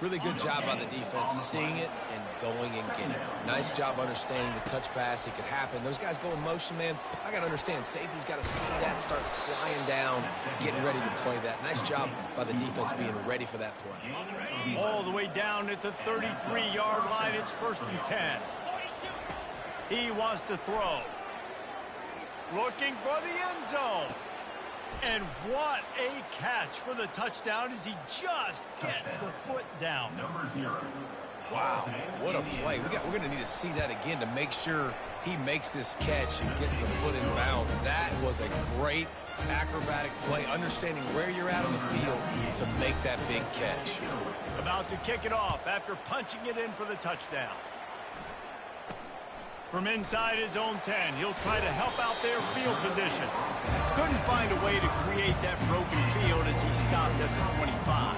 Really good job by the defense, seeing it and going and getting it. Nice job understanding the touch pass. It could happen. Those guys go in motion, man. I got to understand, safety's got to see that, start flying down, getting ready to play that. Nice job by the defense being ready for that play. All the way down at the 33-yard line, it's 1st and 10. He wants to throw. Looking for the end zone. And what a catch for the touchdown as he just gets the foot down. Number 0. Wow, what a play. We're going to need to see that again to make sure he makes this catch and gets the foot in bounds. That was a great acrobatic play, understanding where you're at on the field to make that big catch. About to kick it off after punching it in for the touchdown. From inside his own 10, he'll try to help out their field position. Couldn't find a way to create that broken field as he stopped at the 25.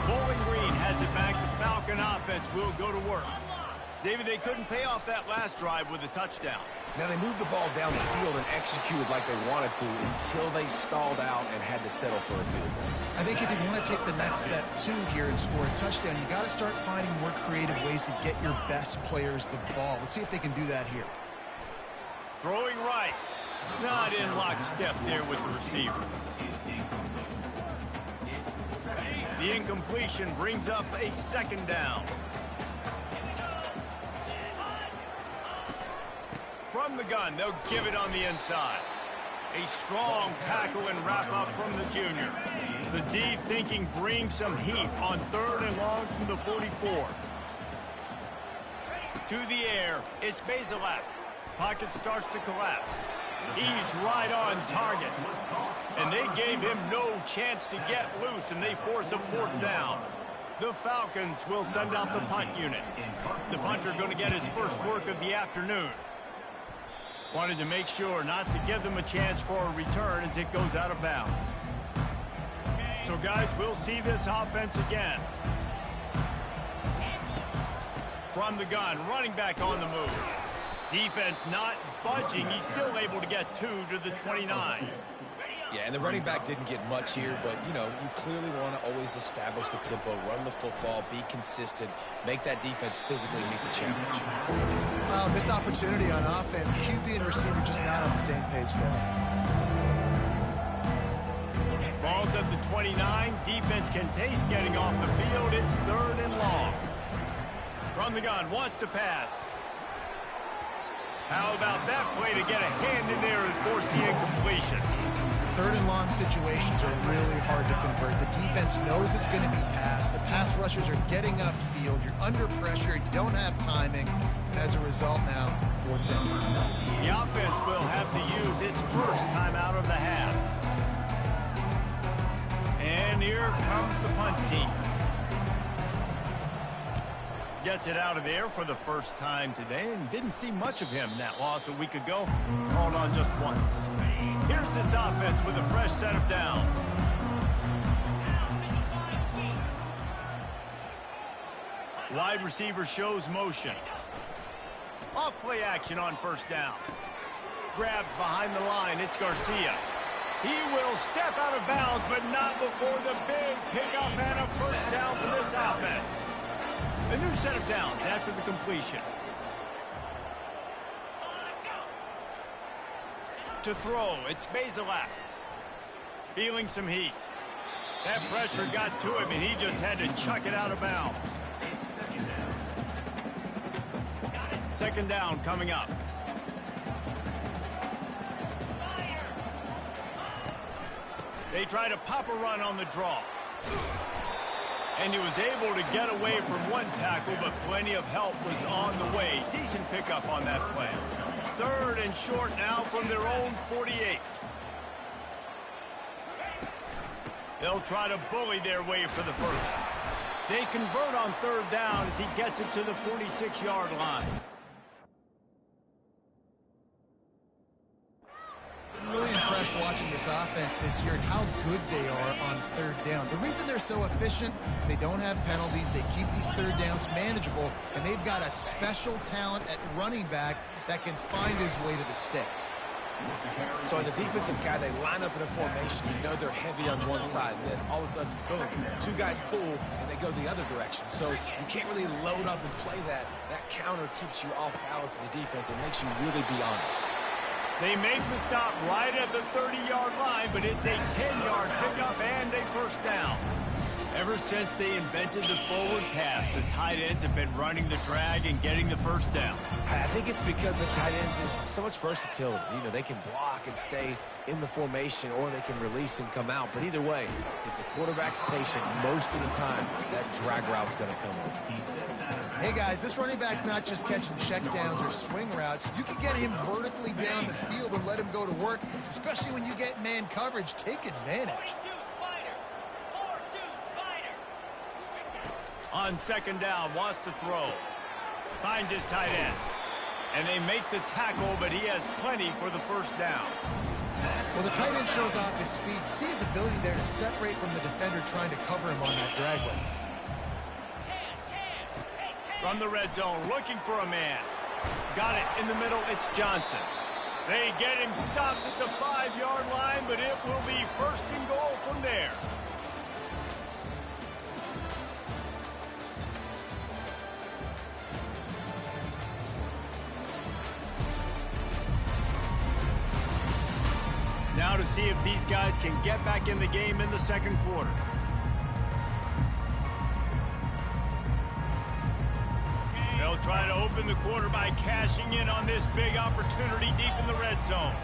Bowling Green has it back. The Falcon offense will go to work. David, they couldn't pay off that last drive with a touchdown. Now, they moved the ball down the field and executed like they wanted to until they stalled out and had to settle for a field goal. I think if you want to take the next step, too, here and score a touchdown, you got to start finding more creative ways to get your best players the ball. Let's see if they can do that here. Throwing right. Not in lockstep there with the receiver. The incompletion brings up a 2nd down. From the gun, they'll give it on the inside. A strong tackle and wrap-up from the junior. The D thinking bring some heat on 3rd and long from the 44. To the air, it's Bazelak. Pocket starts to collapse. He's right on target. And they gave him no chance to get loose, and they force a 4th down. The Falcons will send out the punt unit. The punter going to get his first work of the afternoon. Wanted to make sure not to give them a chance for a return as it goes out of bounds. So, guys, we'll see this offense again. From the gun, running back on the move. Defense not budging. He's still able to get 2 to the 29. Yeah, and the running back didn't get much here, but, you know, you clearly want to always establish the tempo, run the football, be consistent, make that defense physically meet the challenge. Well, missed opportunity on offense. QB and receiver just not on the same page there. Ball's at the 29. Defense can taste getting off the field. It's 3rd and long. From the gun, wants to pass. How about that play to get a hand in there and force the incompletion? 3rd and long situations are really hard to convert. The defense knows it's going to be passed. The pass rushers are getting upfield. You're under pressure. You don't have timing. And as a result now, 4th down. The offense will have to use its first timeout of the half. And here comes the punt team. Gets it out of there for the first time today and didn't see much of him in that loss a week ago. Called on just once. Here's this offense with a fresh set of downs. Wide receiver shows motion. Off play action on 1st down. Grabbed behind the line, it's Garcia. He will step out of bounds, but not before the big pickup and a 1st down for this offense. A new set of downs after the completion. To throw, it's Bazelak. Feeling some heat. That pressure got to him, and he just had to chuck it out of bounds. 2nd down coming up. They try to pop a run on the draw. And he was able to get away from one tackle, but plenty of help was on the way. Decent pickup on that play. 3rd and short now from their own 48. They'll try to bully their way for the first. They convert on 3rd down as he gets it to the 46-yard line. I'm really impressed watching this offense this year and how good they are on 3rd down. The reason they're so efficient, they don't have penalties, they keep these 3rd downs manageable, and they've got a special talent at running back that can find his way to the sticks. So as a defensive guy, they line up in a formation. You know they're heavy on one side, and then all of a sudden, boom, 2 guys pull, and they go the other direction. So you can't really load up and play that. That counter keeps you off balance as a defense and makes you really be honest. They make the stop right at the 30-yard line, but it's a 10-yard pickup and a first down. Ever since they invented the forward pass, the tight ends have been running the drag and getting the first down. I think it's because the tight ends is so much versatility. You know, they can block and stay in the formation, or they can release and come out. But either way, if the quarterback's patient most of the time, that drag route's going to come in. Hey guys, this running back's not just catching checkdowns or swing routes. You can get him vertically down the field and let him go to work, especially when you get man coverage. Take advantage. 42 Spider. 4-2 Spider. On 2nd down, wants to throw. Finds his tight end. And they make the tackle, but he has plenty for the first down. Well, the tight end shows off his speed. See his ability there to separate from the defender trying to cover him on that drag route. From the red zone, looking for a man. Got it in the middle, it's Johnson. They get him stopped at the 5-yard line, but it will be 1st and goal from there. Now to see if these guys can get back in the game in the 2nd quarter. They'll try to open the quarter by cashing in on this big opportunity deep in the red zone.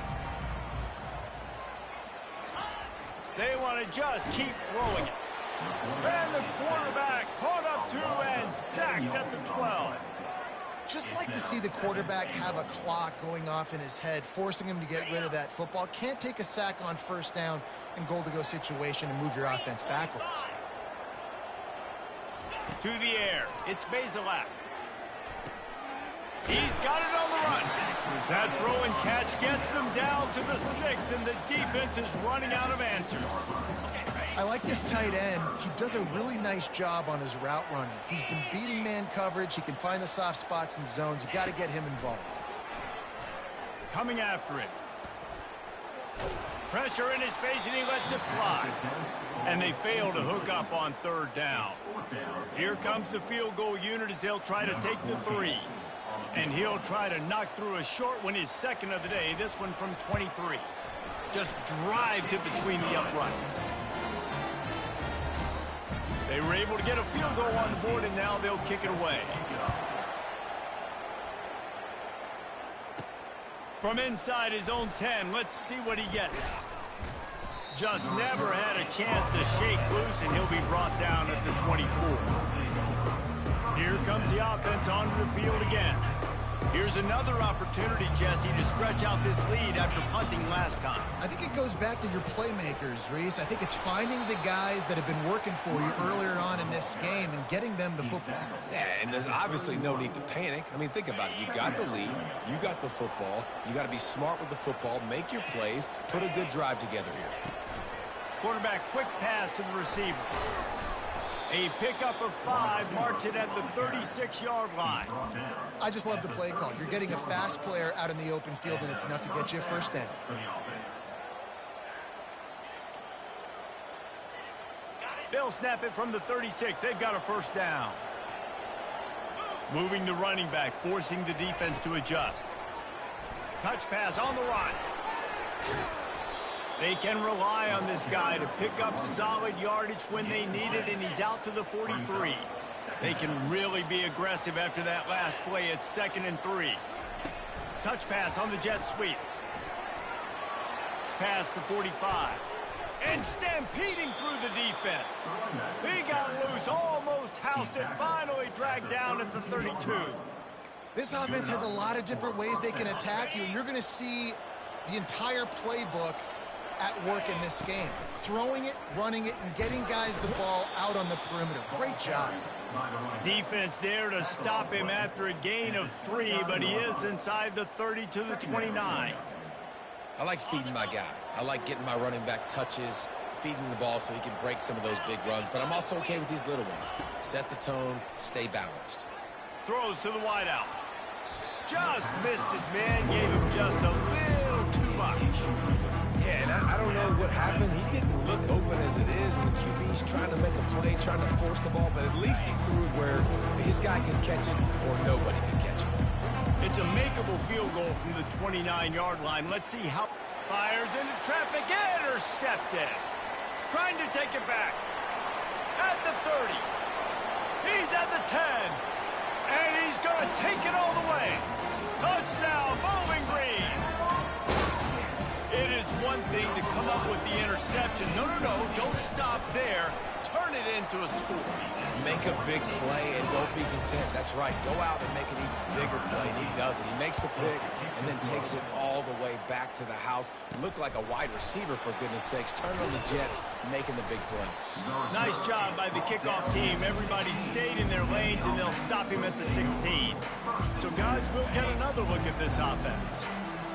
They want to just keep throwing it. And the quarterback caught up to and sacked at the 12. Just like to see the quarterback have a clock going off in his head, forcing him to get rid of that football. Can't take a sack on 1st down and goal-to-go situation and move your offense backwards. To the air, it's Bazelak. He's got it on the run. That throw and catch gets them down to the 6, and the defense is running out of answers. I like this tight end. He does a really nice job on his route running. He's been beating man coverage. He can find the soft spots and zones. You got to get him involved. Coming after it. Pressure in his face, and he lets it fly. And they fail to hook up on 3rd down. Here comes the field goal unit as they'll try to take the 3. And he'll try to knock through a short one, his 2nd of the day, this one from 23. Just drives it between the uprights. They were able to get a field goal on the board, and now they'll kick it away. From inside his own 10, let's see what he gets. Just never had a chance to shake loose, and he'll be brought down at the 24. Here comes the offense onto the field again. Here's another opportunity, Jesse, to stretch out this lead after punting last time. I think it goes back to your playmakers, Reese. I think it's finding the guys that have been working for you earlier on in this game and getting them the football. Yeah, and there's obviously no need to panic. I mean, think about it. You got the lead. You got the football. You got to be smart with the football. Make your plays. Put a good drive together here. Quarterback, quick pass to the receiver. A pickup of 5, marks it at the 36-yard line. I just love the play call. You're getting a fast player out in the open field, and it's enough to get you a 1st down. They'll snap it from the 36. They've got a 1st down. Moving the running back, forcing the defense to adjust. Touch pass on the run. They can rely on this guy to pick up solid yardage when they need it, and he's out to the 43. They can really be aggressive after that last play. It's 2nd and 3. Touch pass on the jet sweep. Pass to 45. And stampeding through the defense. He got loose, almost housed it, finally dragged down at the 32. This offense has a lot of different ways they can attack you, and you're going to see the entire playbook at work in this game. Throwing it, running it, and getting guys the ball out on the perimeter. Great job. Defense there to stop him after a gain of 3, but he is inside the 30 to the 29. I like feeding my guy. I like getting my running back touches, feeding the ball so he can break some of those big runs, but I'm also okay with these little ones. Set the tone, stay balanced. Throws to the wideout. Just missed his man, gave him just a little too much. Yeah, and I don't know what happened. He didn't look open as it is, and the QB's trying to make a play, trying to force the ball, but at least he threw it where his guy could catch it or nobody could catch it. It's a makeable field goal from the 29-yard line. Let's see how fires into traffic. Intercepted. Trying to take it back. At the 30. He's at the 10. And he's going to take it all the way. Touchdown, Bowling Green. It is one thing to come up with the interception. No, don't stop there. Turn it into a score. Make a big play and don't be content. That's right. Go out and make an even bigger play, and he does it. He makes the pick and then takes it all the way back to the house. Looked like a wide receiver, for goodness sakes. Turn on the Jets, making the big play. Nice job by the kickoff team. Everybody stayed in their lanes, and they'll stop him at the 16. So, guys, we'll get another look at this offense.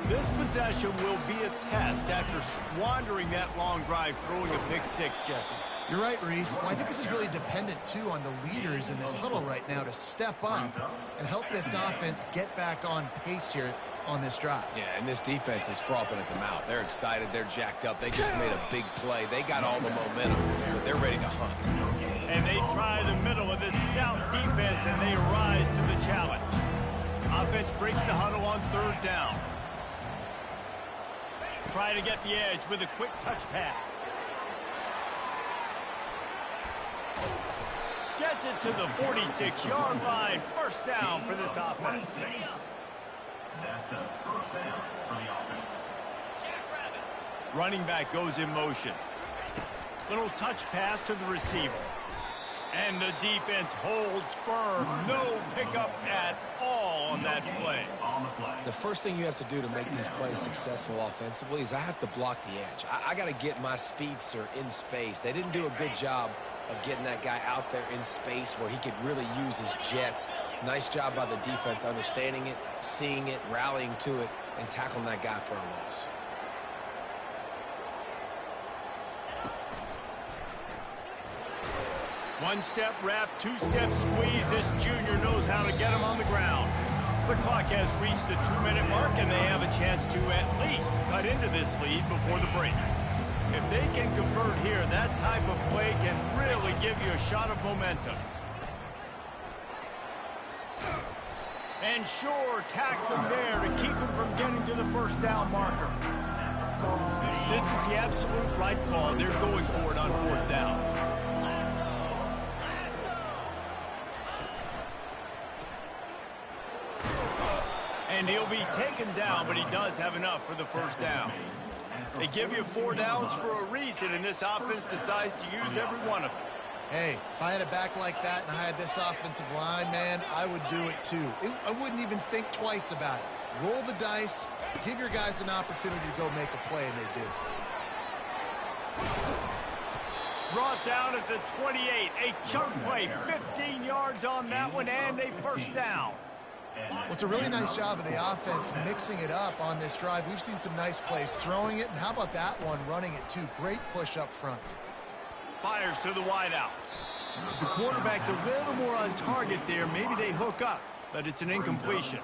This possession will be a test after squandering that long drive, throwing a pick 6, Jesse. You're right, Reese. Well, I think this is really dependent, too, on the leaders in this huddle right now to step up and help this offense get back on pace here on this drive. Yeah, and this defense is frothing at the mouth. They're excited. They're jacked up. They just made a big play. They got all the momentum, so they're ready to hunt. And they try the middle of this stout defense, and they rise to the challenge. Offense breaks the huddle on 3rd down. Try to get the edge with a quick touch pass. Gets it to the 46-yard line. 1st down for this offense. That's a 1st down for the offense. Running back goes in motion. Little touch pass to the receiver. And the defense holds firm. No pickup at all on that play. The first thing you have to do to make these plays successful offensively is I have to block the edge. I got to get my speedster in space. They didn't do a good job of getting that guy out there in space where he could really use his jets. Nice job by the defense understanding it, seeing it, rallying to it, and tackling that guy for a loss. One-step wrap, 2-step squeeze. This junior knows how to get him on the ground. The clock has reached the 2-minute mark, and they have a chance to at least cut into this lead before the break. If they can convert here, that type of play can really give you a shot of momentum. And sure, tackling there to keep him from getting to the 1st down marker. This is the absolute right call. They're going for it on 4th down. And he'll be taken down, but he does have enough for the 1st down. They give you 4 downs for a reason, and this offense decides to use every one of them. Hey, if I had a back like that and I had this offensive line, man, I would do it too. I wouldn't even think twice about it. Roll the dice, give your guys an opportunity to go make a play, and they do. Brought down at the 28. A chunk play, 15 yards on that one, and a 1st down. Well, it's a really nice job of the offense mixing it up on this drive. We've seen some nice plays throwing it, and how about that one running it too? Great push up front. Fires to the wideout. If the quarterback's a little more on target there, maybe they hook up, but it's an incompletion.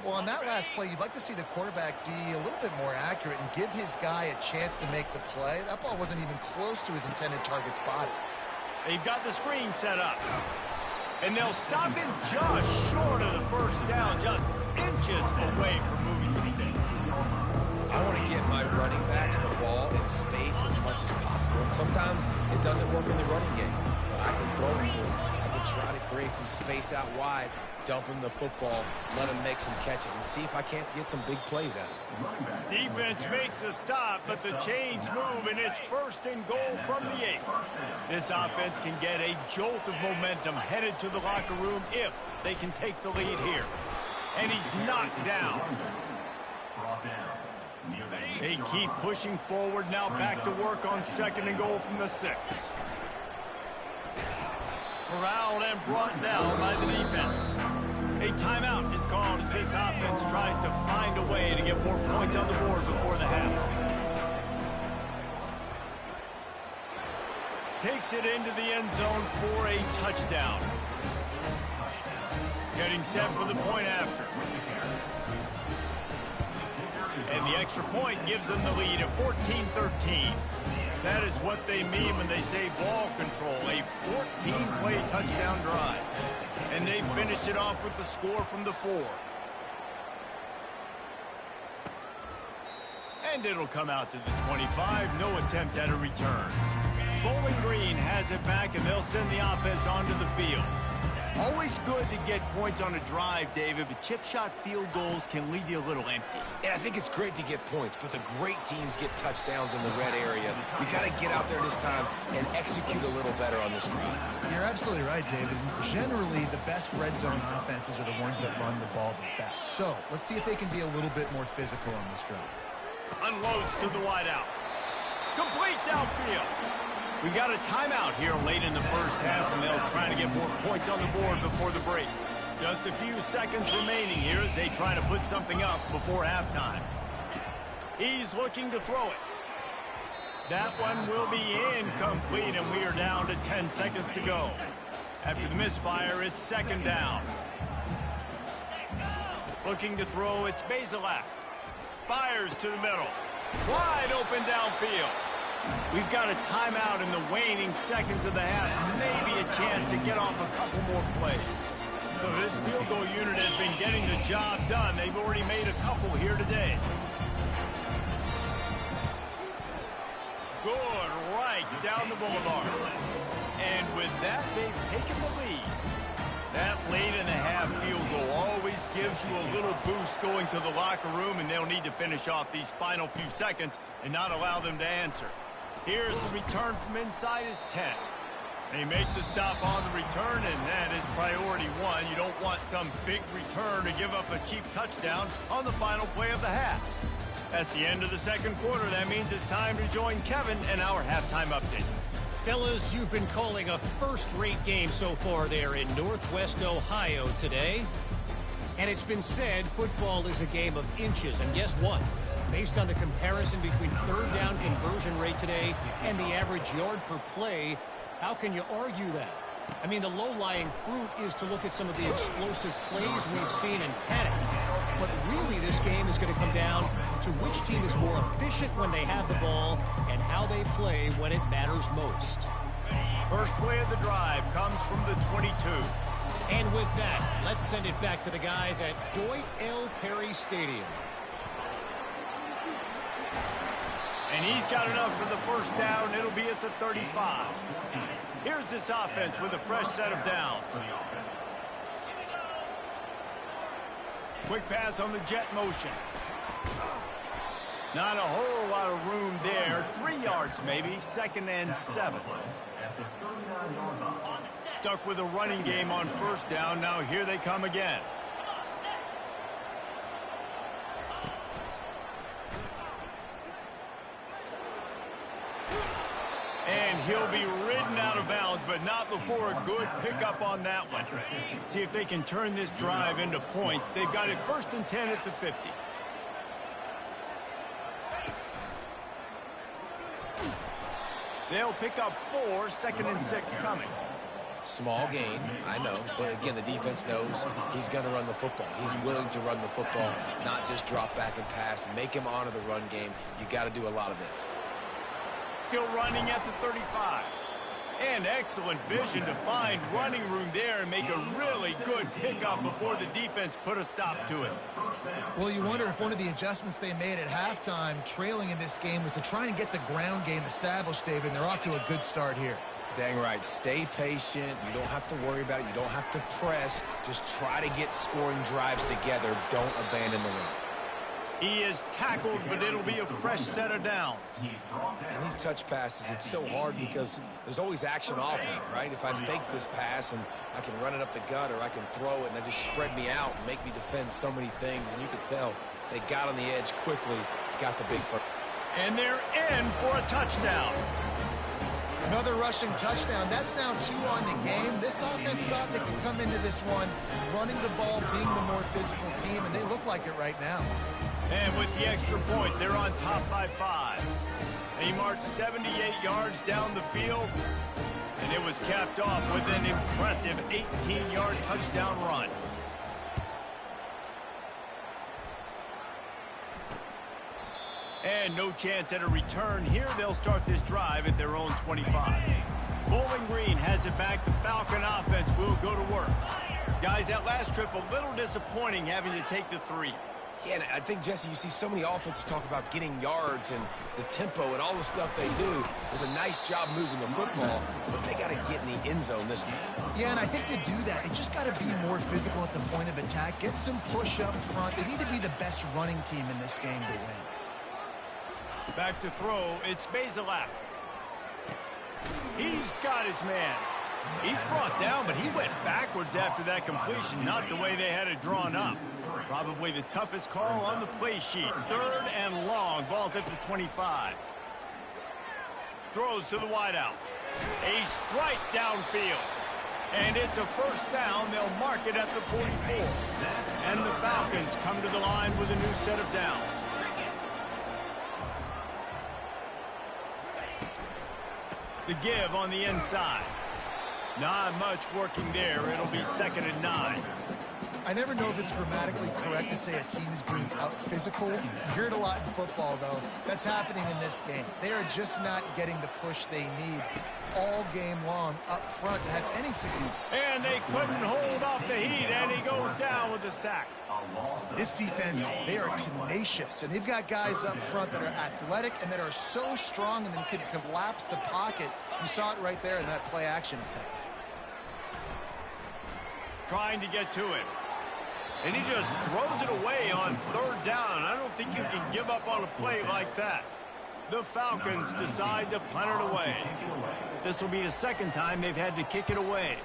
Well, on that last play, you'd like to see the quarterback be a little bit more accurate and give his guy a chance to make the play. That ball wasn't even close to his intended target's body. They've got the screen set up. And they'll stop him just short of the 1st down, just inches away from moving the sticks. I want to get my running backs the ball in space as much as possible. And sometimes it doesn't work in the running game. But I can throw it to them. I can and try to create some space out wide, dump him the football, let him make some catches, and see if I can't get some big plays out of him. Defense makes a stop, but the chains move, and it's 1st and goal from the 8. This offense can get a jolt of momentum headed to the locker room if they can take the lead here. And he's knocked down. They keep pushing forward, now back to work on 2nd and goal from the 6. Corralled and brought down by the defense. A timeout is called as this offense tries to find a way to get more points on the board before the half. Takes it into the end zone for a touchdown. Getting set for the point after. And the extra point gives them the lead at 14-13. That is what they mean when they say ball control. A 14-play touchdown drive. And they finish it off with the score from the 4. And it'll come out to the 25. No attempt at a return. Bowling Green has it back, and they'll send the offense onto the field. Always good to get points on a drive, David, but chip shot field goals can leave you a little empty. And I think it's great to get points, but the great teams get touchdowns in the red area. You got to get out there this time and execute a little better on this drive. You're absolutely right, David. Generally, the best red zone offenses are the ones that run the ball the best. So let's see if they can be a little bit more physical on this drive. Unloads to the wide out. Complete downfield. We got a timeout here late in the first half, and they'll try to get more points on the board before the break. Just a few seconds remaining here as they try to put something up before halftime. He's looking to throw it. That one will be incomplete, and we are down to 10 seconds to go. After the misfire, it's 2nd down. Looking to throw, it's Basilak. Fires to the middle. Wide open downfield. We've got a timeout in the waning seconds of the half. Maybe a chance to get off a couple more plays. So this field goal unit has been getting the job done. They've already made a couple here today. Good right down the boulevard. And with that, they've taken the lead. That late in the half field goal always gives you a little boost going to the locker room, and they'll need to finish off these final few seconds and not allow them to answer. Here's the return from inside his 10. They make the stop on the return, and that is priority 1. You don't want some big return to give up a cheap touchdown on the final play of the half. That's the end of the 2nd quarter. That means it's time to join Kevin and our halftime update. Fellas, you've been calling a first-rate game so far there in Northwest Ohio today. And it's been said football is a game of inches. And guess what? Based on the comparison between 3rd down conversion rate today and the average yard per play, how can you argue that? I mean, the low-lying fruit is to look at some of the explosive plays we've seen in panic. But really, this game is going to come down to which team is more efficient when they have the ball and how they play when it matters most. First play of the drive comes from the 22. And with that, let's send it back to the guys at Dwight L. Perry Stadium. And he's got enough for the first down. It'll be at the 35. Here's this offense with a fresh set of downs. Quick pass on the jet motion. Not a whole lot of room there. 3 yards maybe. 2nd and 7. Stuck with a running game on first down. Now here they come again. And he'll be ridden out of bounds, but not before a good pickup on that one. See if they can turn this drive into points. They've got it 1st and 10 at the 50. They'll pick up 4, 2nd and 6 coming. Small gain, I know, but again, the defense knows he's going to run the football. He's willing to run the football, not just drop back and pass, make him honor the run game. You got to do a lot of this. Still running at the 35. And excellent vision to find running room there and make a really good pickup before the defense put a stop to it. Well, you wonder if one of the adjustments they made at halftime, trailing in this game, was to try and get the ground game established, David, and they're off to a good start here. Dang right. Stay patient. You don't have to worry about it. You don't have to press. Just try to get scoring drives together. Don't abandon the run. He is tackled, but it'll be a fresh set of downs. And these touch passes, it's so hard because there's always action off of it, right? If I fake this pass and I can run it up the gut, or I can throw it and they just spread me out and make me defend so many things. And you could tell they got on the edge quickly, got the big first. And they're in for a touchdown. Another rushing touchdown. That's now 2 on the game. This offense thought they could come into this one running the ball, being the more physical team, and they look like it right now. And with the extra point, they're on top by 5. They marched 78 yards down the field, and it was capped off with an impressive 18-yard touchdown run. And no chance at a return here. They'll start this drive at their own 25. Bowling Green has it back. The Falcon offense will go to work. Guys, that last trip a little disappointing having to take the 3. Yeah, and I think, Jesse, you see so many offenses talk about getting yards and the tempo and all the stuff they do. There's a nice job moving the football, but they got to get in the end zone this time. Yeah, and I think to do that, they just got to be more physical at the point of attack, get some push up front. They need to be the best running team in this game to win. Back to throw, it's Bazelak. He's got his man. He's brought down, but he went backwards after that completion, not the way they had it drawn up. Probably the toughest call on the play sheet. 3rd and long, ball's at the 25. Throws to the wideout. A strike downfield. And it's a first down. They'll mark it at the 44. And the Falcons come to the line with a new set of downs. The give on the inside. Not much working there. It'll be 2nd and 9. I never know if it's grammatically correct to say a team is being out-physical. You hear it a lot in football, though. That's happening in this game. They are just not getting the push they need all game long up front to have any success. And they couldn't hold off the heat, and he goes down with the sack. This defense, they are tenacious, and they've got guys up front that are athletic and that are so strong and then can collapse the pocket. You saw it right there in that play-action attempt. Trying to get to it. And he just throws it away on 3rd down. I don't think you can give up on a play like that. The Falcons decide to punt it away. This will be the 2nd time they've had to kick it away.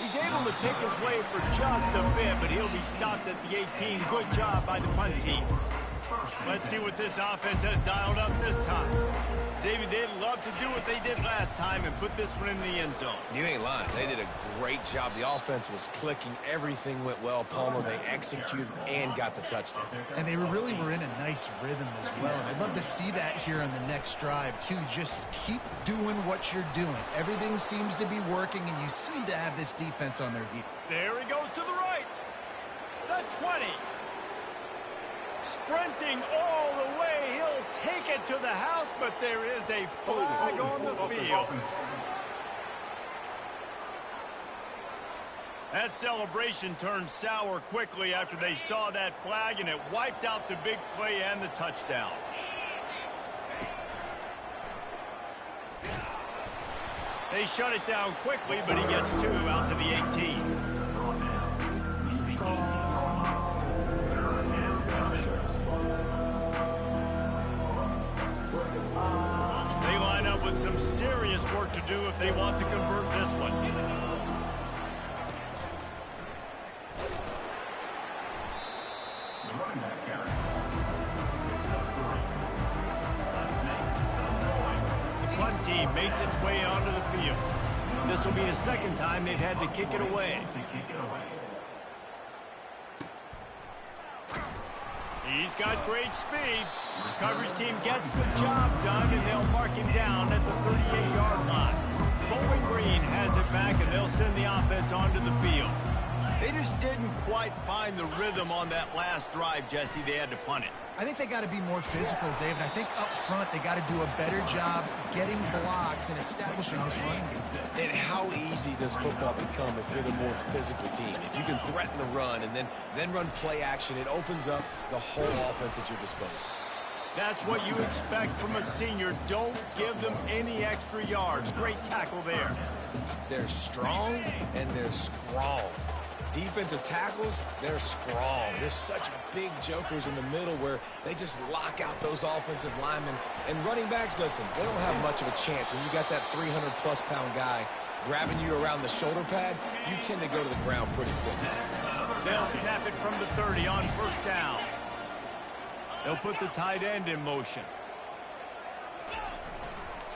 He's able to pick his way for just a bit, but he'll be stopped at the 18. Good job by the punt team. Let's see what this offense has dialed up this time. David, they'd love to do what they did last time and put this one in the end zone. You ain't lying. They did a great job. The offense was clicking. Everything went well, Palmer. They executed and got the touchdown. And they really were in a nice rhythm as well. And I'd love to see that here on the next drive, too. Just keep doing what you're doing. Everything seems to be working, and you seem to have this defense on their heels. There he goes to the right. The 20. Sprinting all the way, he'll take it to the house, but there is a flag on the field. That celebration turned sour quickly after they saw that flag, and it wiped out the big play and the touchdown. They shut it down quickly, but he gets 2 out to the 18. They line up with some serious work to do if they want to convert this one. The punt team makes its way onto the field. This will be the 2nd time they've had to kick it away. He's got great speed. Coverage team gets the job done, and they'll mark him down at the 38-yard line. Bowling Green has it back, and they'll send the offense onto the field. They just didn't quite find the rhythm on that last drive, Jesse. They had to punt it. I think they got to be more physical, David. I think up front they got to do a better job getting blocks and establishing this running game. And how easy does football become if you're the more physical team? If you can threaten the run and then run play action, it opens up the whole offense at your disposal. That's what you expect from a senior. Don't give them any extra yards. Great tackle there. They're strong and they're strong. Defensive tackles, they're strong. There's such big jokers in the middle where they just lock out those offensive linemen. And running backs, listen, they don't have much of a chance. When you got that 300-plus pound guy grabbing you around the shoulder pad, you tend to go to the ground pretty quickly. They'll snap it from the 30 on first down. They'll put the tight end in motion.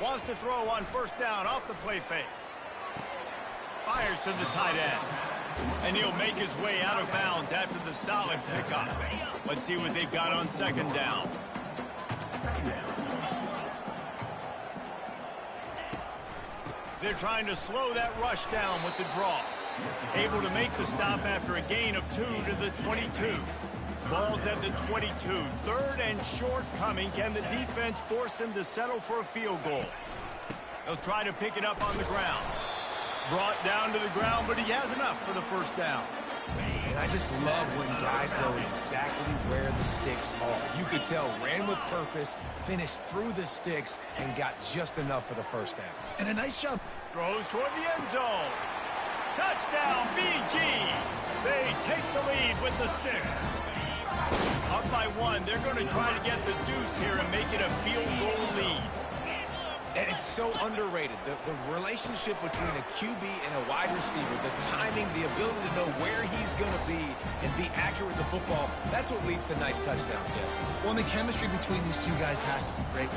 Wants to throw on first down off the play fake. Fires to the tight end. And he'll make his way out of bounds after the solid pickup. Let's see what they've got on second down. They're trying to slow that rush down with the draw. Able to make the stop after a gain of 2 to the 22. Ball's at the 22. Third and short coming. Can the defense force him to settle for a field goal? They'll try to pick it up on the ground. Brought down to the ground, but he has enough for the first down. And I just love when guys know exactly where the sticks are. You could tell ran with purpose, finished through the sticks, and got just enough for the first down. And a nice job. Throws toward the end zone. Touchdown, BG. They take the lead with the 6. Up by 1. They're going to try to get the deuce here and make it a field goal lead. And it's so underrated. The relationship between a QB and a wide receiver, the timing, the ability to know where he's going to be and be accurate with the football, that's what leads to nice touchdowns, Jesse. Well, and the chemistry between these two guys has to be great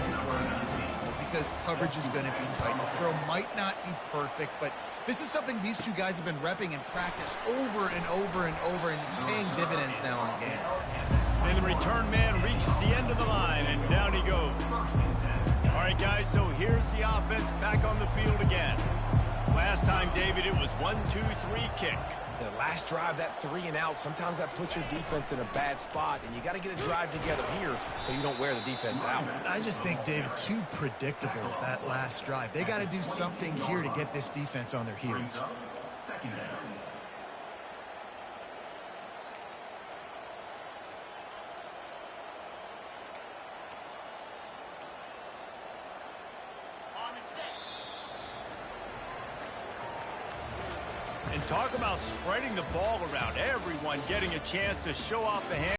because coverage is going to be tight. The throw might not be perfect, but this is something these two guys have been repping in practice over and over and over, and it's paying dividends now in the game. And the return man reaches the end of the line, and down he goes. All right, guys, so here's the offense back on the field again. Last time, David, it was 1-2-3 kick. The last drive, that 3 and out, sometimes that puts your defense in a bad spot, and you got to get a drive together here so you don't wear the defense out. I just think, David, too predictable, that last drive. They got to do something here to get this defense on their heels. Second down. And talk about spreading the ball around. Everyone getting a chance to show off the hand.